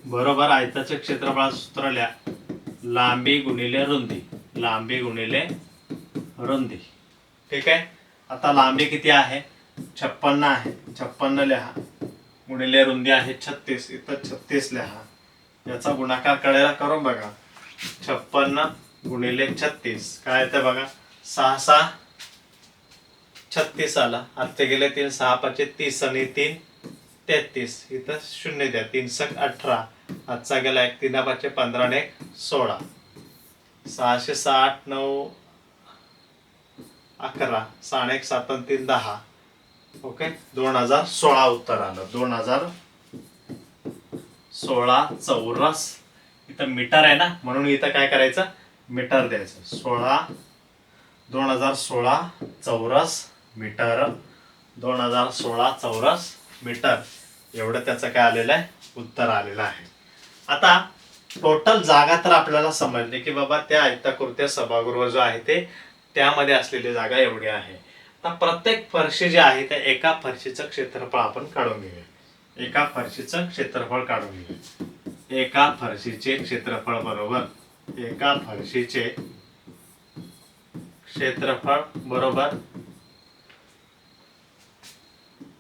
बरोबर आयताचे क्षेत्रफळ सूत्र लिहा. लांबी गुणिले रुंदी. ठीक आहे. आता लांबी किती आहे? 56 आहे. 56 लिहा. गुणिले रुंदी आहे 36. इथं 36 लिहा. याचा गुणाकार कडेला करून बघा. 56 गुणिले 36 काय येतं बघा. 6 6 36 आला. आजचे गेले 3 6 5 30 आणि 3 33. इथं 0 द्या. 3 6 18. आजचा गेला 1 3 5 15 आणि 16. 660 9 11 6 1 7 3 10. ओके, 2016 उत्तर आलं. 2016 चौरस. इथं मीटर आहे ना म्हणून इथं काय करायचं? मीटर द्यायचं. 2016 चौरस मीटर. 2016 चौरस मीटर एवढं त्याचं काय आलेलं आहे? उत्तर आलेलं आहे. आता टोटल जागा तर आपल्याला समजली की बाबा त्या आयताकृती सभागृह जो आहे ते त्यामध्ये असलेली जागा एवढी आहे. आता प्रत्येक फरशी जी आहे त्या एका फरशीचं क्षेत्रफळ आपण काढून घेऊया. एका फरशीचे क्षेत्रफळ बरोबर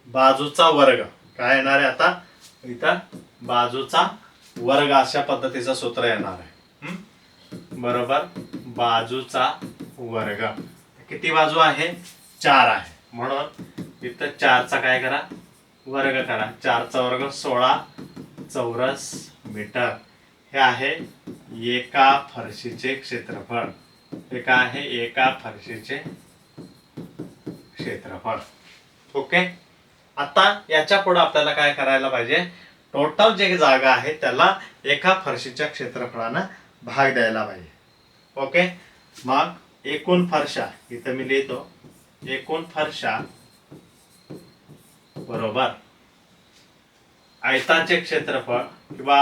बाजूचा वर्ग. काय येणार आहे आता? इथं बाजूचा वर्ग अशा पद्धतीचं सूत्र येणार आहे. बरोबर बाजूचा वर्ग. किती बाजू आहे? 4 आहे. म्हणून इथं 4चा काय करा? वर्ग करा. 4चा वर्ग 16 चौरस मीटर. हे आहे एका फरशीचे क्षेत्रफळ. ओके, आता याच्या पुढे आपल्याला काय करायला पाहिजे? टोटल जे जागा आहे त्याला एका फरशीच्या क्षेत्रफळानं भाग द्यायला पाहिजे. ओके, मग एकूण फरशा इथं मी लिहितो. एकूण फरशा बरोबर आयताचे क्षेत्रफळ किंवा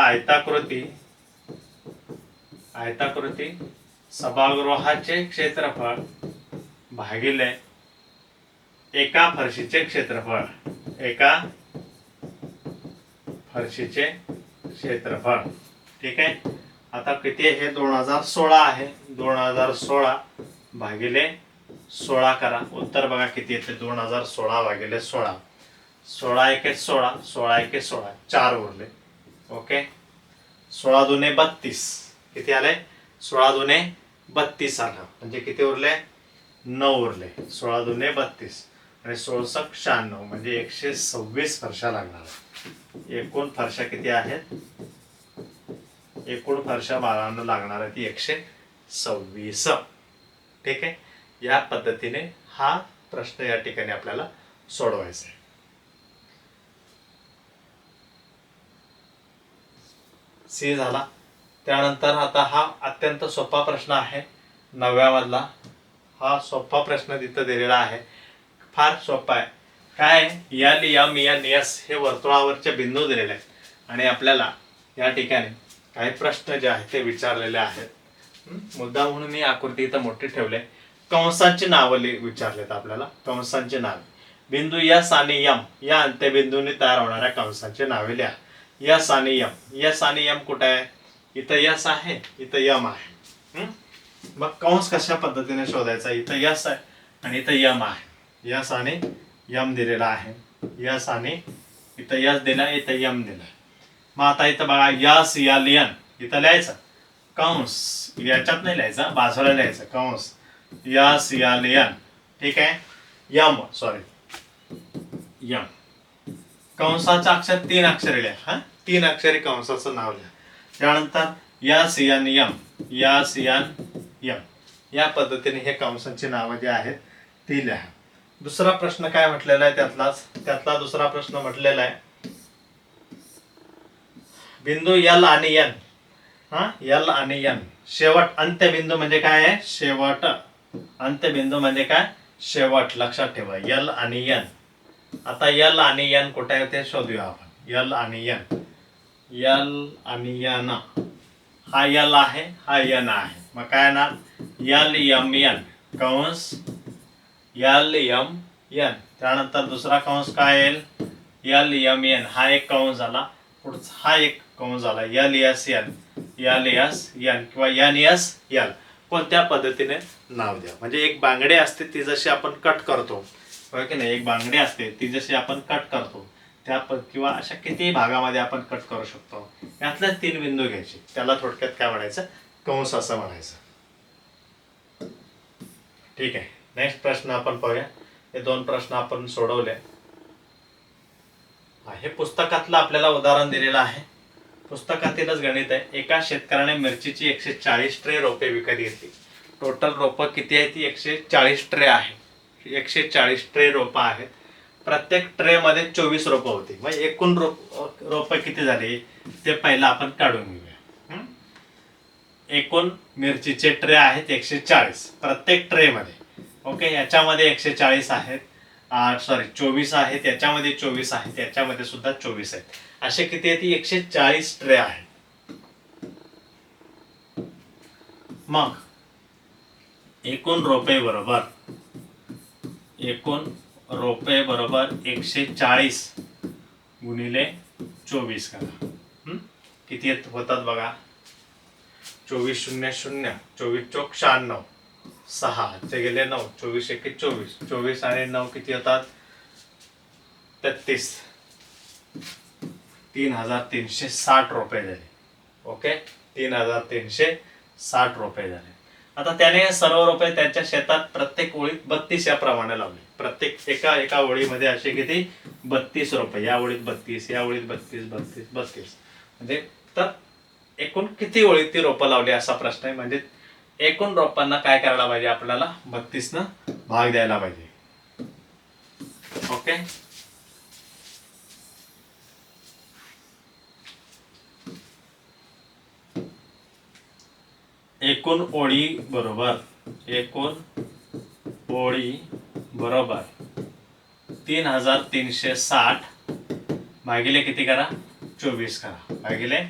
आयताकृती सभागृहाचे क्षेत्रफळ भागिले एका फरशीचे क्षेत्रफळ. ठीक आहे. आता किती आहे? 2016 आहे. 2016 भागिले 16 करा. उत्तर बघा किती येते? 2016 भागिले 16. 16 1 16. 16 1 16. 4 उरले. ओके, 16 दुने 32. किती आले? 16 दुने 32 आलं. म्हणजे किती उरले? 9 उरले. 16 दुने 32 आणि 16 96 म्हणजे 126 फरशा लागणार. एकूण फरशा किती आहेत? एकूण फरशा बाळांना लागणार आहे ती 126. ठीक आहे. या पद्धतीने हा प्रश्न या ठिकाणी आपल्याला सोडवायचा आहे. सी झाला. त्यानंतर आता हा अत्यंत सोपा प्रश्न आहे 9व्या मधला. हा सोपा प्रश्न तिथं दिलेला आहे. फार सोपा आहे. काय? एल एम एन एस हे वर्तुळावरचे बिंदू दिलेले आहेत आणि आपल्याला या ठिकाणी काही प्रश्न जे आहेत ते विचारलेले आहेत. मुद्दा म्हणून मी आकृती इथं मोठी ठेवले. कंसांची नावं विचारलेत आपल्याला. कंसांची नावे. बिंदू एस आणि एम या अंत्यबिंदूंनी तयार होणाऱ्या कंसांची नावे लिहा. एस आणि एम. एस आणि एम कुठे आहे? इथं एस आहे, इथं एम आहे. मग कंस कशा पद्धतीने शोधायचा, इथं यस आहे आणि इथं यम आहे, यस आणि यम दिलेला आहे, यस आणि इथं यस दिला, इथं यम दिला. मग आता इथं बघा यस यल यन इथं लिहायचं कंस, याच्यात नाही लिहायचा, बाजूला लिहायचं कंस यस यल यन. ठीक आहे, यम यम कंसाचं अक्षर 3 अक्षरी लिहा. हा 3 अक्षरी कंसाचं नाव लिहा. त्यानंतर S N M, S N M, या पद्धतीने हे कंसांची नावं जी आहेत ती लिहा. दुसरा प्रश्न काय म्हटलेला आहे त्यातला दुसरा प्रश्न म्हटलेला आहे बिंदू यल आणि एन. हा यल आणि एन शेवट, अंत्यबिंदू म्हणजे काय आहे, शेवट. अंत्यबिंदू म्हणजे काय, शेवट. लक्षात ठेवा यल आणि एन. आता यल आणि एन कुठे आहे ते शोधूया आपण. यल आणि एन, यल आणि एन, हा यल आहे, हा एन आहे. मग काय ना यल यम एन कंस यल यम एन. त्यानंतर दुसरा कंस काय येईल, यल यम एन, हा एक कंस झाला. पुढचा हा एक कंस झाला L S N, L S N किंवा एन एस यल. कोणत्या पद्धतीने नाव द्या. म्हणजे एक बांगडी असते ती जशी आपण कट करतो, होय की नाही, एक बांगडी असते ती जशी आपण कट करतो त्या किंवा अशा कितीही भागामध्ये आपण कट करू शकतो. यातले 3 बिंदू घ्यायचे, त्याला थोडक्यात काय म्हणायचं, कंस असं म्हणायचं. ठीक आहे, नेक्स्ट प्रश्न आपण पाहूया. हे 2 प्रश्न आपण सोडवले. हे पुस्तकातलं आपल्याला उदाहरण दिलेलं आहे, पुस्तकातीलच गणित आहे. एका शेतकऱ्याने मिरचीची 140 ट्रे रोपे विकत घेतली. टोटल रोपं किती आहे, ती 140 ट्रे आहे. 140 ट्रे रोपं आहेत. प्रत्येक ट्रे मध्ये 24 रोपं होती. मग एकूण रोपं किती झाली ते पहिला आपण काढून घेऊया. एकूण मिरचीचे ट्रे आहेत 140 प्रत्येक ट्रे मध्ये. ओके, याच्यामध्ये 140 आहेत, 24 आहेत, याच्यामध्ये 24 आहेत, याच्यामध्ये सुद्धा 24 आहेत. असे किती आहेत, 140 ट्रे आहेत. मग एकूण रोपे बरोबर 140 गुणिले 24 करा. किती होतात बघा, 24 0 0, 24 चोक 96, 6 ते गेले 9, 24 एके 24, 24 आणि 9 किती होतात 33, 3360 रुपये झाले. ओके, 3360 रुपये झाले. आता त्याने सर्व रुपये त्याच्या शेतात प्रत्येक ओळीत 32 या प्रमाणे लावले. प्रत्येक एका ओळीमध्ये असे किती 32 रुपये, या ओळीत 32, या ओळीत 32, 32, 32, म्हणजे तर एकूण किती ओळीत ती रोपं लावली असा प्रश्न आहे. म्हणजे एकूण रोपांना काय करायला पाहिजे, आपल्याला 32 न भाग द्यायला पाहिजे. ओके, एकूण ओळी बरोबर 3360 भागिले किती करा 24 करा, भागिले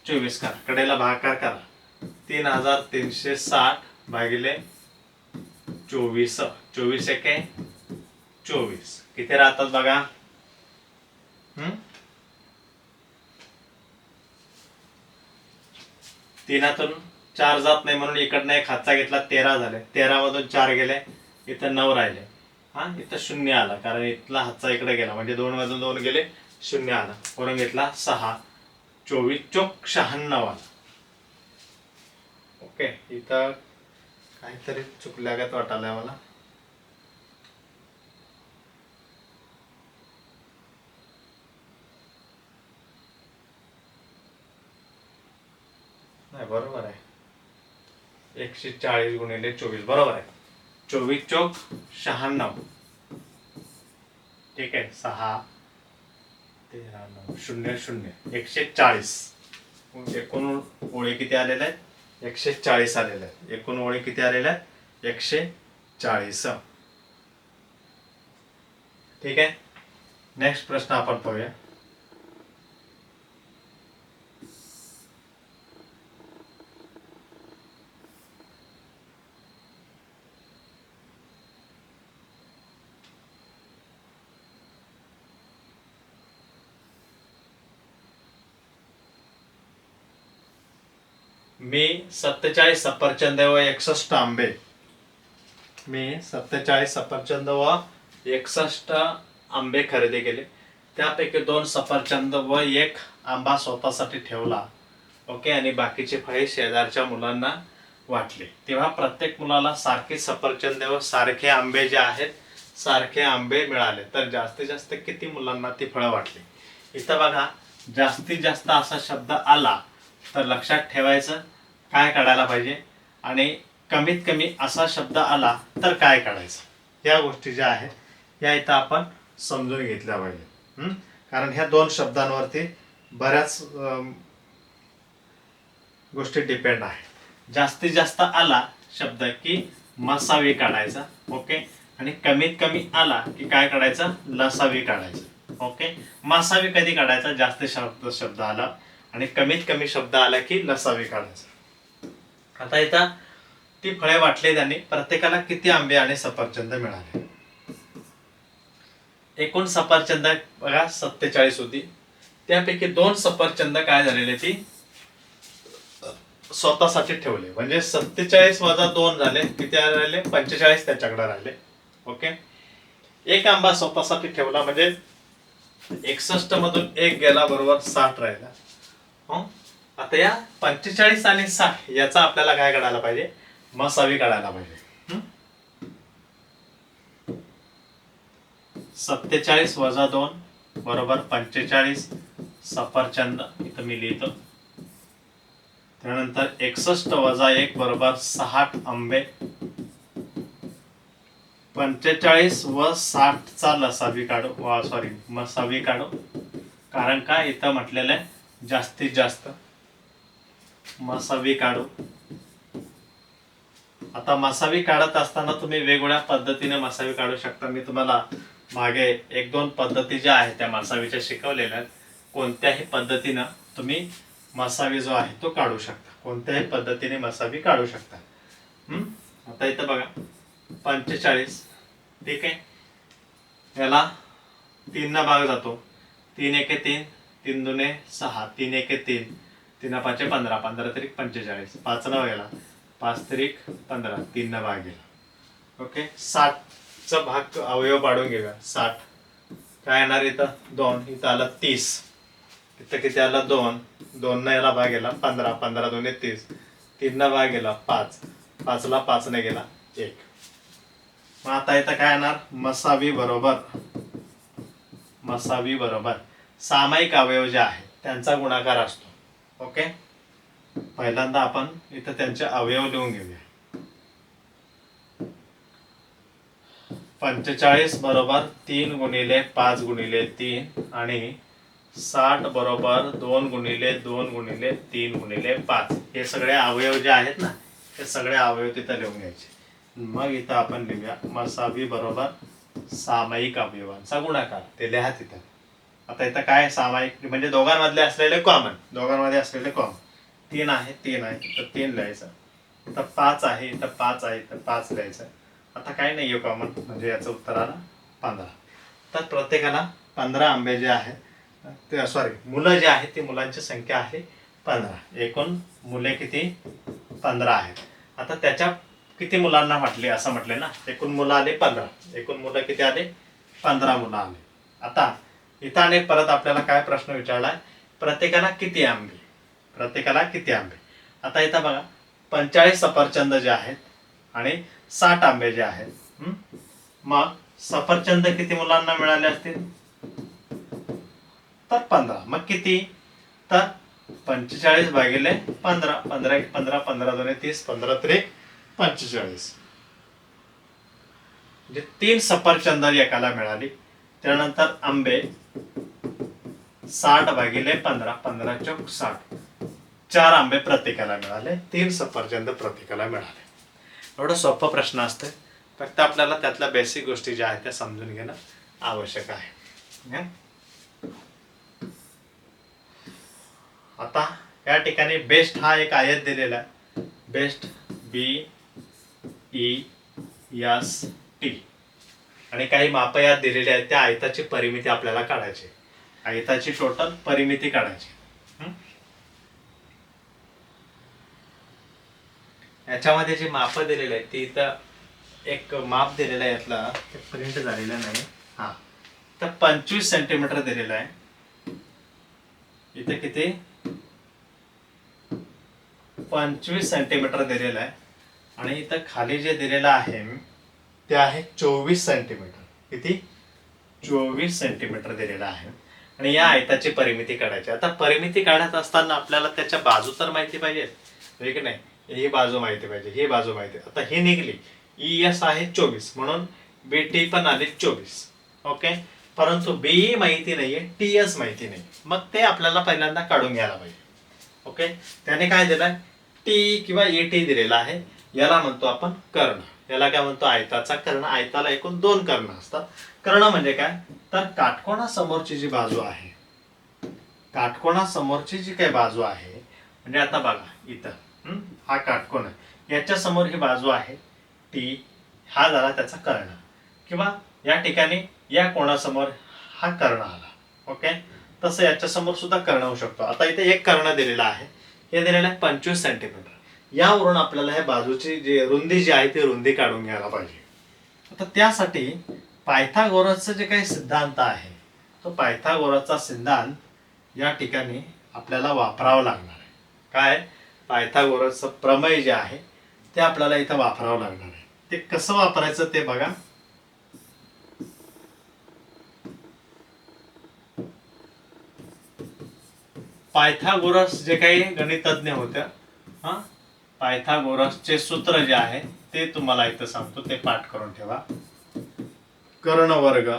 24 करा, कडेला भागाकार करा. 3360 भागिले 24, 24 एके 24 किती राहतात बघा. तीनातून 4 जात नाही म्हणून इकडनं एक हातचा घेतला, 13 झाले. 13 मधून 4 गेले, इथं 9 राहिले. इथं 0 आला कारण इथला हातचा इकडे गेला, म्हणजे 2 मधून 2 गेले, 0 आला. वरून घेतला 6, 24 चोक 96 आला. ओके, इथं काहीतरी चुकल्यागत वाटायला मला. नाही, बरोबर आहे, 140 गुणिले 24 बरोबर आहे. 24 चोक 96. ठीक आहे, 6 13 9 0 0 140. एकूण ओळी किती आलेल्या आहेत, 140 आलेल्या आहेत. एकूण ओळी किती आलेल्या आहेत, 140. ठीक आहे, नेक्स्ट प्रश्न आपण पाहूया. मी 47 सफरचंद व 61 आंबे, मी 47 सफरचंद व 61 आंबे खरेदी केले. त्यापैकी 2 सफरचंद व 1 आंबा स्वतःसाठी ठेवला. ओके. आणि बाकीचे फळे शेजारच्या मुलांना वाटले. तेव्हा प्रत्येक मुलाला सारखे सफरचंद व सारखे आंबे जे आहेत, सारखे आंबे मिळाले. तर जास्तीत जास्त किती मुलांना ती फळं वाटली? इथं बघा, जास्तीत जास्त असा शब्द आला तर लक्षात ठेवायचं काय काढायला पाहिजे, आणि कमीत कमी असा शब्द आला तर काय काढायचं. या गोष्टी ज्या आहेत या इथं आपण समजून घेतल्या पाहिजे. कारण ह्या 2 शब्दांवरती बऱ्याच गोष्टी डिपेंड आहेत. जास्तीत जास्त आला शब्द की मसावी काढायचा. ओके. आणि कमीत कमी आला की काय काढायचं? लसावी काढायचं. ओके. मसावी कधी काढायचा? जास्त शब्द आला, आणि कमीत कमी शब्द आला की लसावी काढायचा. आता इथं ती फळे वाटली त्यांनी. प्रत्येकाला किती आंबे आणि सफरचंद मिळाले? एकूण सफरचंद बघा 47 होती. त्यापैकी 2 सफरचंद काय झालेले ती स्वतःसाठी ठेवले. म्हणजे 47 वजा 2 झाले, किती राहिले? 45 त्याच्याकडे राहिले. ओके. 1 आंबा स्वतःसाठी ठेवला म्हणजे 61 मधून 1 गेला, बरोबर 60 राहिला. आता या 45 आणि 60 याचा आपल्याला काय काढायला पाहिजे? मसावी काढायला पाहिजे. 47 वजा 2 बरोबर 45 सफरचंद, इथं मी लिहितो. त्यानंतर 61 वजा 1 बरोबर 60 आंबे. 45 व 60 चा लसावी काढू, सॉरी मसावी काढू. कारण का इथं म्हटलेलं आहे जास्तीत जास्त. मसावी काढू. आता मसावी काढत असताना तुम्ही वेगवेगळ्या पद्धतीने मसावी काढू शकता. मी तुम्हाला मागे 1-2 पद्धती ज्या आहेत त्या मसावीच्या शिकवलेल्या. कोणत्याही पद्धतीनं तुम्ही मसावी जो आहे तो काढू शकता. कोणत्याही पद्धतीने मसावी काढू शकता. आता इथं बघा 45, ठीक आहे. याला 3 ना भाग जातो. 3 एके 3, 3 दुने 6, 3 एके 3, 3 पाचे 15, 15 त्रिक 45, 5 ना गेला, 5 त्रिक 15, 3 ना भाग गेला. ओके. 60चा भाग अवयव पाडून घेऊया. 60 काय येणार इथं? 2. इथं आलं 30. इथं किती आलं? 2. 2 ना याला भाग गेला 15, 15 दुने 30, 3 ना भाग गेला 5, 5 ला 5 ने गेला 1. मग आता इथं काय येणार? मसावी बरोबर सामायिक अवयव जे आहेत त्यांचा गुणाकार असतो. ओके. पहिल्यांदा आपण इथं त्यांचे अवयव लिहून घेऊया. 45 बरोबर 3 गुणिले 5 गुणिले 3, आणि 60 बरोबर 2 गुणिले 2 गुणिले 3 गुणिले 5. हे सगळे अवयव जे आहेत ना, हे सगळे अवयव तिथं लिहून घ्यायचे. मग इथं आपण लिहूया मसावी बरोबर सामायिक अवयवांचा गुणाकार. ते लिहा तिथं. आता इथं काय सामायिक म्हणजे दोघांमधले असलेले कॉमन, दोघांमध्ये असलेले कॉमन. 3 आहे, 3 आहे तर 3 लिहायचं. इथं 5 आहे, इथं 5 आहे तर 5 लिहायचं. आता काय नाही आहे कॉमन, म्हणजे याचं उत्तर आलं 15. तर प्रत्येकाला 15 आंबे जे आहेत ते, सॉरी मुलं जे आहेत ती मुलांची संख्या आहे 15. एकूण मुले किती? 15 आहेत. आता त्याच्या किती मुलांना वाटले असं म्हटले ना, एकूण मुलं आले 15. एकूण मुलं किती आले? 15 मुलं आले. आता इथं आणि परत आपल्याला काय प्रश्न विचारलाय? प्रत्येकाला किती आंबे? प्रत्येकाला किती आंबे? आता इथं बघा 45 सफरचंद जे आहेत आणि 60 आंबे जे आहेत. मग सफरचंद किती मुलांना मिळाले असतील? तर 15. मग किती? तर 45 भागिले 15, 15 1 15, 15 2 30, 15 त्रिक 45. म्हणजे 3 सफरचंद एकाला मिळाली. त्यानंतर आंबे 60 भागिले 15, 15 चौक 60. 4 आंबे प्रत्येकाला मिळाले. 3 सफरचंद प्रत्येकाला मिळाले. एवढं सोपं प्रश्न असतं. फक्त आपल्याला त्यातल्या बेसिक गोष्टी ज्या आहेत त्या समजून घेणं आवश्यक आहे. आता या ठिकाणी बेस्ट हा एक आयत दिलेला आहे. बेस्ट BEST आणि काही माप यात दिलेले आहेत. त्या आयताची परिमिती आपल्याला काढायची. आयताची टोटल परिमिती काढायची. याच्यामध्ये जी माप दिलेली आहेत ती इथं एक माप दिलेलं आहे, यातला ते प्रिंट झालेलं नाही. हा, तर 25 सेंटीमीटर दिलेलं आहे. इथे किती 25 सेंटीमीटर दिलेलं आहे. आणि इथं खाली जे दिलेलं आहे ते आहे 24 सेंटीमीटर. किती 24 सेंटीमीटर दिलेलं आहे. आणि या आयताची परिमिती काढायची. आता परिमिती काढत असताना आपल्याला त्याच्या बाजू तर माहिती पाहिजे, हे की नाही. ही बाजू माहिती पाहिजे, ही बाजू माहिती. आता ही निघली, ES आहे 24 म्हणून BT पण आली 24. ओके, परंतु BE माहिती नाहीये, TS माहिती नाही. मग ते आपल्याला पहिल्यांदा काढून घ्यायला पाहिजे. ओके, त्याने काय दिलंय, T किंवा ET दिलेला आहे. याला म्हणतो आपण कर्ण. याला काय म्हणतो, आयताचा कर्ण. आयताला एकूण 2 कर्ण असतात. कर्ण म्हणजे काय, तर काटकोणासमोरची जी बाजू आहे, काटकोणासमोरची जी काही बाजू आहे, म्हणजे आता बघा इथं हा काटकोण आहे, याच्या समोर ही बाजू आहे टी, हा झाला त्याचा कर्ण. किंवा या ठिकाणी या कोणासमोर हा कर्ण आला. ओके, तसं याच्या समोर सुद्धा कर्ण होऊ शकतो. आता इथे एक कर्ण दिलेला आहे, हे दिलेलं आहे 25 सेंटीमीटर. यावरून आपल्याला ह्या बाजूची जी रुंदी जी आहे ती रुंदी काढून घ्यायला पाहिजे. आता त्यासाठी पायथागोरसचा जे काही सिद्धांत आहे, तो पायथागोरसचा सिद्धांत या ठिकाणी आपल्याला वापरावं लागणार आहे. काय, पायथागोरसचं प्रमेय जे आहे ते आपल्याला इथं वापरावं लागणार आहे. ते कसं वापरायचं ते बघा. पायथागोरस जे काही गणितज्ञ होत्या, पायथागोरसचे सूत्र जे आहे ते तुम्हाला इथं सांगतो, ते पाठ करून ठेवा. कर्ण वर्ग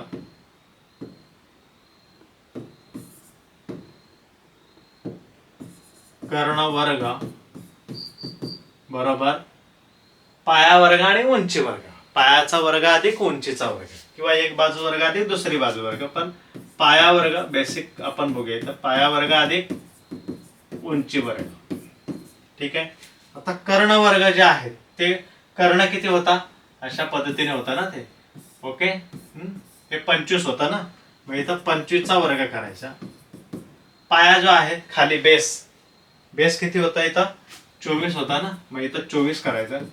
बरोबर पाया वर्ग आणि उंची वर्ग. पायाचा वर्ग अधिक उंचीचा वर्ग, किंवा एक बाजू वर्ग अधिक दुसरी बाजू वर्ग. पण पाया वर्ग बेसिक आपण बघूया, तर पाया वर्ग अधिक उंची वर्ग. ठीक आहे. आता कर्ण वर्ग जे आहेत ते कर्ण किती होता, अशा पद्धतीने होता ना ते. ओके, हे 25 होता ना, मग इथं 25चा वर्ग करायचा. पाया जो आहे खाली बेस किती होता, इथं 24 होता ना, मग इथं 24 करायचं,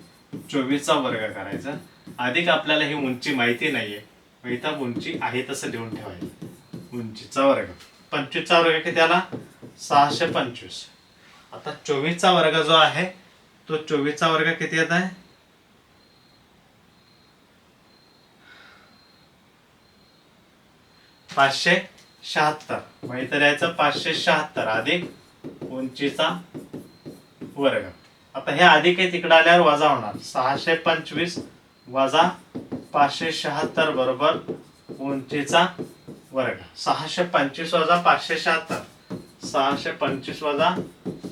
24चा वर्ग करायचा. अधिक आपल्याला ही उंची माहिती नाहीये, मग इथं उंची आहे तसं लिहून ठेवायचं. उंचीचा वर्ग 25चा वर्ग किती आला, 625. आता 24चा वर्ग जो आहे तो 24चा वर्ग किती येत आहे, 576. मग इथं द्यायचं 576 अधिक उंचीचा वर्ग. आता हे अधिक आहे, तिकडे आल्यावर वजा होणार. 625 वजा 576 बरोबर उंचीचा वर्ग. 625 वजा 576, 625 वजा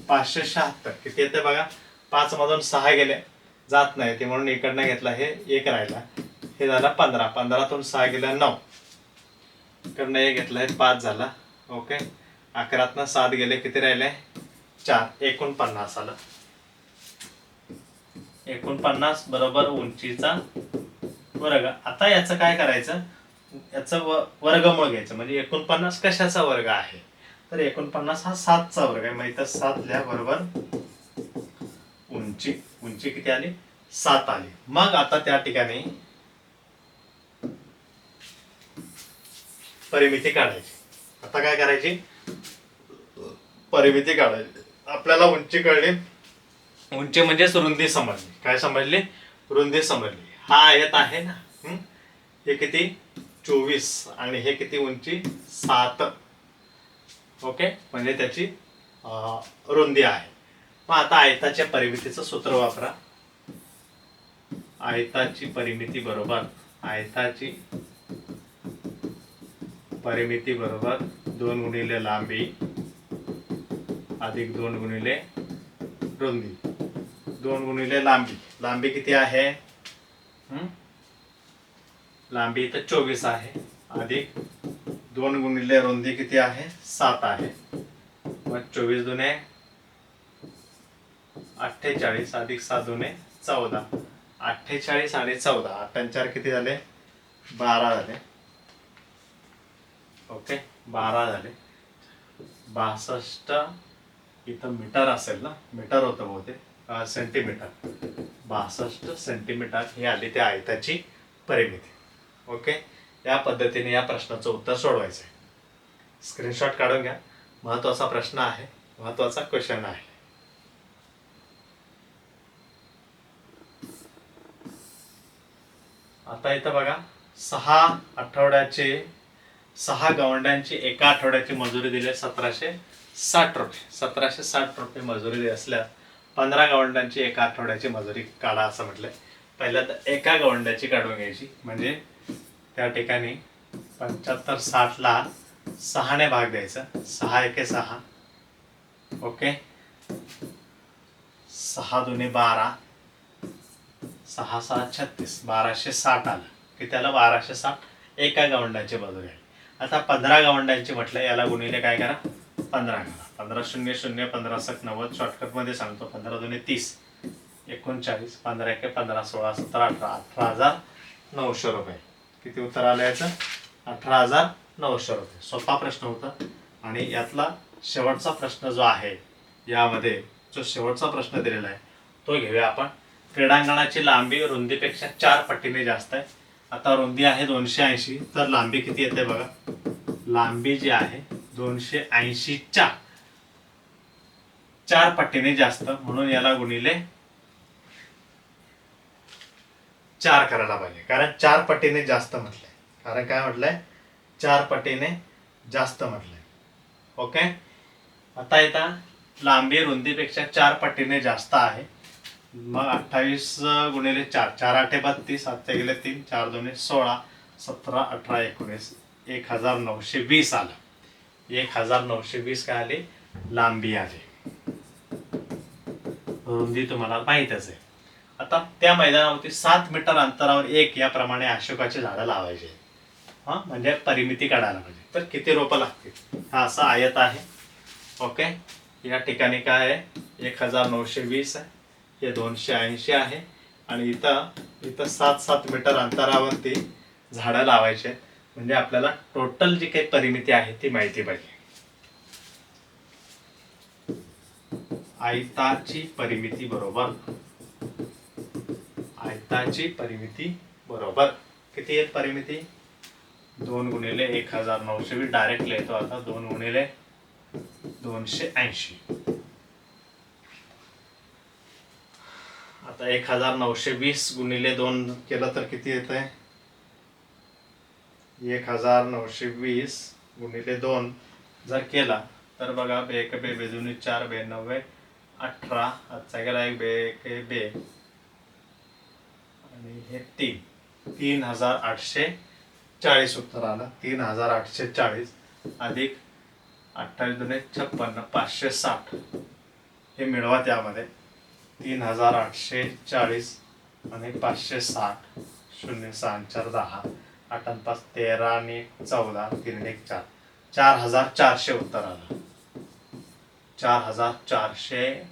576 किती येते बघा. 5 मधून 6 गेले, जात नाही ते, म्हणून इकडनं घेतला, हे 1 राहिला, हे झाला 15. 15तून 6 गेलं 9, इकडनं 1 घेतलं, हे 5 झाला. ओके, 11तनं 7 गेले, किती राहिले 4, 49 आलं. 49 बरोबर उंचीचा वर्ग. आता याचं काय करायचं, याचं वर्गमूळ घ्यायचं. म्हणजे 49 कशाचा वर्ग आहे, तर 49 हा 7चा वर्ग आहे. मग इथं 7 लिहा बरोबर उंची किती आली, 7 आली. मग आता त्या ठिकाणी परिमिती काढायची. आता काय करायची, परिमिती काढायची. आपल्याला उंची कळली, उंची म्हणजेच रुंदी समजली. काय समजली, रुंदी समजली. हा आयत आहे ना, हे किती 24 आणि हे किती उंची 7. ओके, म्हणजे त्याची रुंदी आहे. मग आता आयताच्या परिमितीचं सूत्र वापरा. आयताची परिमिती बरोबर 2 गुणिले लांबी अधिक 2 गुणिले रुंदी. 2 गुणिले लांबी किती आहे, लांबी इथं 24 आहे, अधिक 2 गुणिले रुंदी किती आहे, 7 आहे. मग 24 दुने 48 अधिक 7 दुने 14. 48 आणि 14, 8 आणि 4 किती झाले, 12 झाले. ओके, 12 झाले. 62 इथं मीटर असेल ना, मीटर होतं बहुतेक. सेंटीमीटर. 62 सेंटीमीटर ही आली त्या आयताची परिमिती. ओके, या पद्धतीने या प्रश्नाचं उत्तर सोडवायचं आहे. स्क्रीनशॉट काढून घ्या. महत्वाचा प्रश्न आहे, महत्वाचा क्वेश्चन आहे. आता इथं बघा 6 गवंड्यांची एका आठवड्याची मजुरी दिली 1760 रुपये. 1760 रुपये मजुरी असल्यास 15 गवंड्यांची एका आठवड्याची मजुरी काढा असं म्हटलंय. पहिल्यांदा एका गवंड्याची काढून घ्यायची. म्हणजे त्या ठिकाणी 75 60 ला 6 ने भाग द्यायचा. 6 एके 6. ओके, 6 दुने 12, 6 6 36, 1260 आलं की त्याला 1260 एका गवंडाची मजुरी आहे. आता 15 गवंडांची म्हटलं, याला गुणिले काय करा, 15 करा. 15 0 0, 15 7 90. शॉर्टकट मध्ये सांगतो. 15 दुने 30, 39, 15 एके 15, 16 17 18, 18,900 रुपये. किती उत्तर आलं याचं? 18,900 रुपये. सोपा प्रश्न होता. आणि यातला शेवटचा प्रश्न जो आहे, यामध्ये जो शेवटचा प्रश्न दिलेला आहे तो घेऊया आपण. क्रीडांगणाची लांबी रुंदीपेक्षा 4 पटीने जास्त आहे. आता रुंदी आहे 280, तर लांबी किती येते बघा. लांबी जी आहे 280च्या 4 पटीने जास्त, म्हणून याला गुणिले 4 करायला पाहिजे. कारण 4 पटीने जास्त म्हटलंय. कारण काय म्हटलंय? 4 पटीने जास्त म्हटलंय. ओके, आता इथं लांबी रुंदीपेक्षा 4 पटीने जास्त आहे. मग 28 गुणिले 4, 4 8 32, 7 गेले 3, 4 2 16, 17 18 19, 1920 आलं. 1920 काय आली? लांबी आली. रुंदी तुम्हाला माहितच आहे. आता त्या मैदानावरती 7 मीटर अंतरावर एक याप्रमाणे अशोकाची झाडं लावायची. म्हणजे परिमिती काढायला पाहिजे. तर किती रोपं लागतील? हा असा आयत आहे. ओके, या ठिकाणी काय आहे? 1920 आहे, हे 280 आहे, आणि इथं 7 मीटर अंतरावरती झाडं लावायचे. म्हणजे आपल्याला टोटल जी काही परिमिती आहे ती माहिती पाहिजे. आयताची परिमिती बरोबर, आयताची परिमिती बरोबर किती आहे परिमिती? 2 गुणिले 1920. डायरेक्ट लिहितो आता. 2 गुणिले 280. आता 1920 गुणिले 2 केलं तर किती येत आहे? 1920 गुणिले 2 जर केला तर बघा, 2 1 2 2 2 4 2 9 18, आजचा गेला 1 2 1 2 आणि हे 3, 3840 उत्तर आलं. 3840 अधिक 28 2 56, 560 हे मिळवा. त्यामध्ये 3840 आणि 560, 0 6 4 10, 8 5 13 आणि 14, 3 1 4, 4400 उत्तर आलं. 4400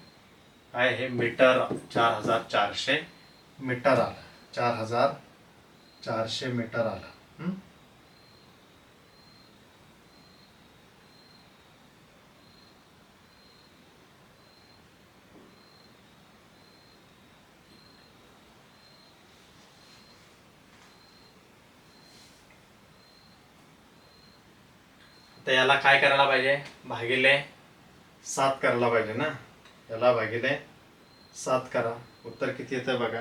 काय हे मीटर? 4400 मीटर आलं. 4400 मीटर आलं. तर याला काय करायला पाहिजे? भागिले 7 करायला पाहिजे ना. याला भागिले 7 करा. उत्तर किती येतं बघा.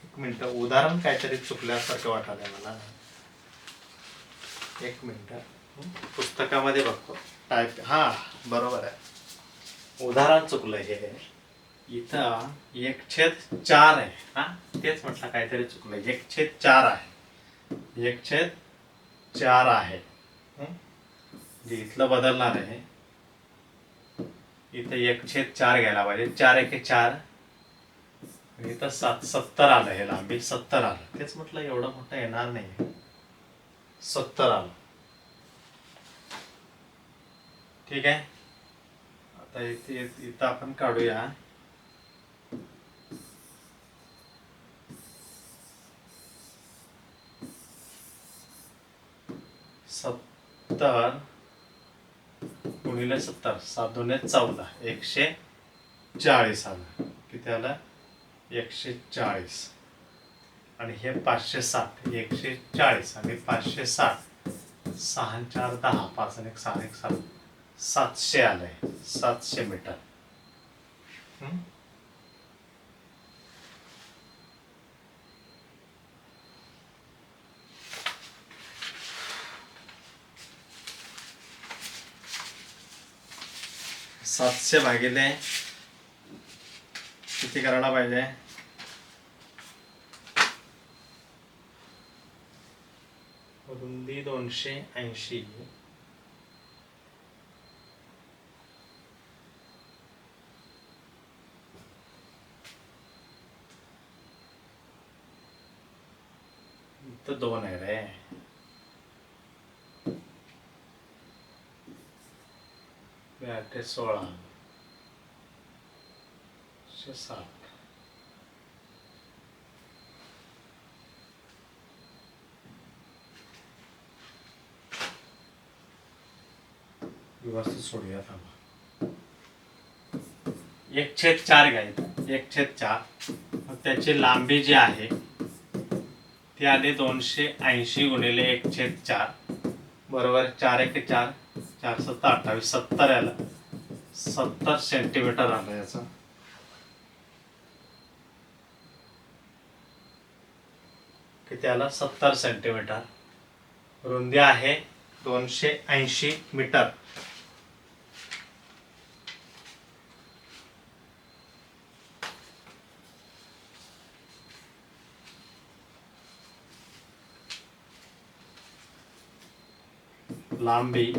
एक मिनिट, उदाहरण काहीतरी चुकल्यासारखं वाटायला मला. एक मिनिट, पुस्तकामध्ये बघतो. टाईप, हा बरोबर आहे, उदाहरण चुकलं. हे इथं 1/4 आहे. हा तेच म्हटलं, काहीतरी चुकलं. 1/4 आहे. 1/4 आहे. इथलं बदलणार आहे. इथं 1/4 घ्यायला पाहिजे. 4 1 4, इथं 70 आलं. हे लांबी 70 आलं. तेच म्हटलं एवढं मोठं येणार नाही. 70 आलं. ठीक आहे. आता इथं आपण काढूया. 70 गुणिले 70, 7 दुने 14, 140 आलं. किती आलं? 140. आणि हे 560, 140 आणि 560, 6 4 10, 5 1 6 1 7, 700 आलंय. 700 मीटर. सातशे भागिले किती करायला पाहिजे? रुंदी 280, इथं 2 आहे रे. 16, 60. व्यवस्थित सोडूया थांबा. 1/4 घ्यायचं. 1/4. मग त्याची लांबी जी आहे ती आली 280 गुणिले 1/4 बरोबर 4 1 4, 4 7 28, 70 आलं. 70 सेंटीमीटर आलं याचं. किती आलं? 70 सेंटीमीटर. रुंदी आहे 280 मीटर. लांबी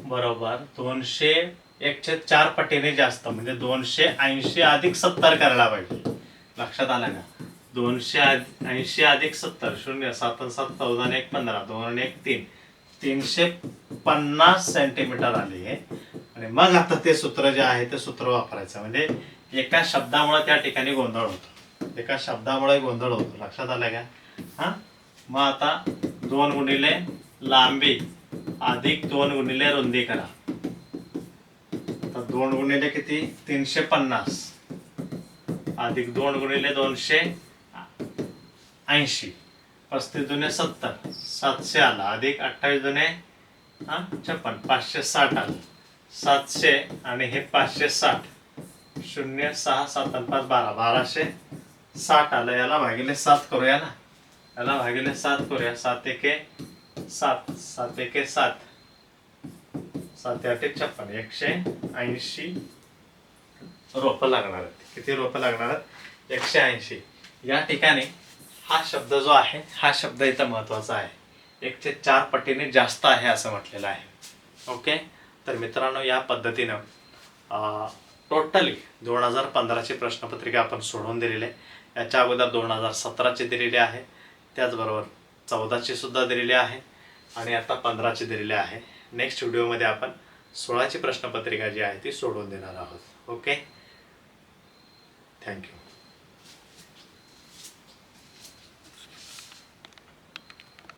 बरोबर 200 1/4 पटीने जास्त, म्हणजे 280 अधिक 70 करायला पाहिजे. लक्षात आलं का? 280 अधिक 70, 0 7 7 14 1 15, 2 1 3, 350 सेंटीमीटर आली आहे. आणि मग आता ते सूत्र जे आहे ते सूत्र वापरायचं. म्हणजे एका शब्दामुळे त्या ठिकाणी गोंधळ होतो. एका शब्दामुळे गोंधळ होतो. लक्षात आलं का? हा, मग आता 2 गुणिले लांबी अधिक 2 गुणिले रुंदी करा. तर 2 गुणिले किती? 350 अधिक 2 गुणिले 280, 35 दुने 70, 700 आला. अधिक 28 दुने 56, 560 आलं. 700 आणि हे 560, 0 6 7 5 12, 1260 आलं. याला भागिले 7 करूया ना. याला भागिले 7 करूया. 7 1 7, 7 1 7, 7 8 56, 180 रोपं लागणार आहेत. किती रोपं लागणार आहेत? 180. या ठिकाणी हा शब्द जो आहे, हा शब्द इथं महत्वाचा आहे. 1/4 पटीने जास्त आहे असं म्हटलेलं आहे. ओके. तर मित्रांनो, या पद्धतीनं टोटली 2015ची प्रश्नपत्रिका आपण सोडवून दिलेली आहे. याच्या अगोदर 2017ची दिलेली आहे, त्याचबरोबर 14ची सुद्धा दिलेली आहे आणि आता 15ची दिलेली आहे. नेक्स्ट व्हिडिओमध्ये आपण 16ची प्रश्नपत्रिका जी आहे ती सोडवून देणार आहोत. ओके. थँक्यू.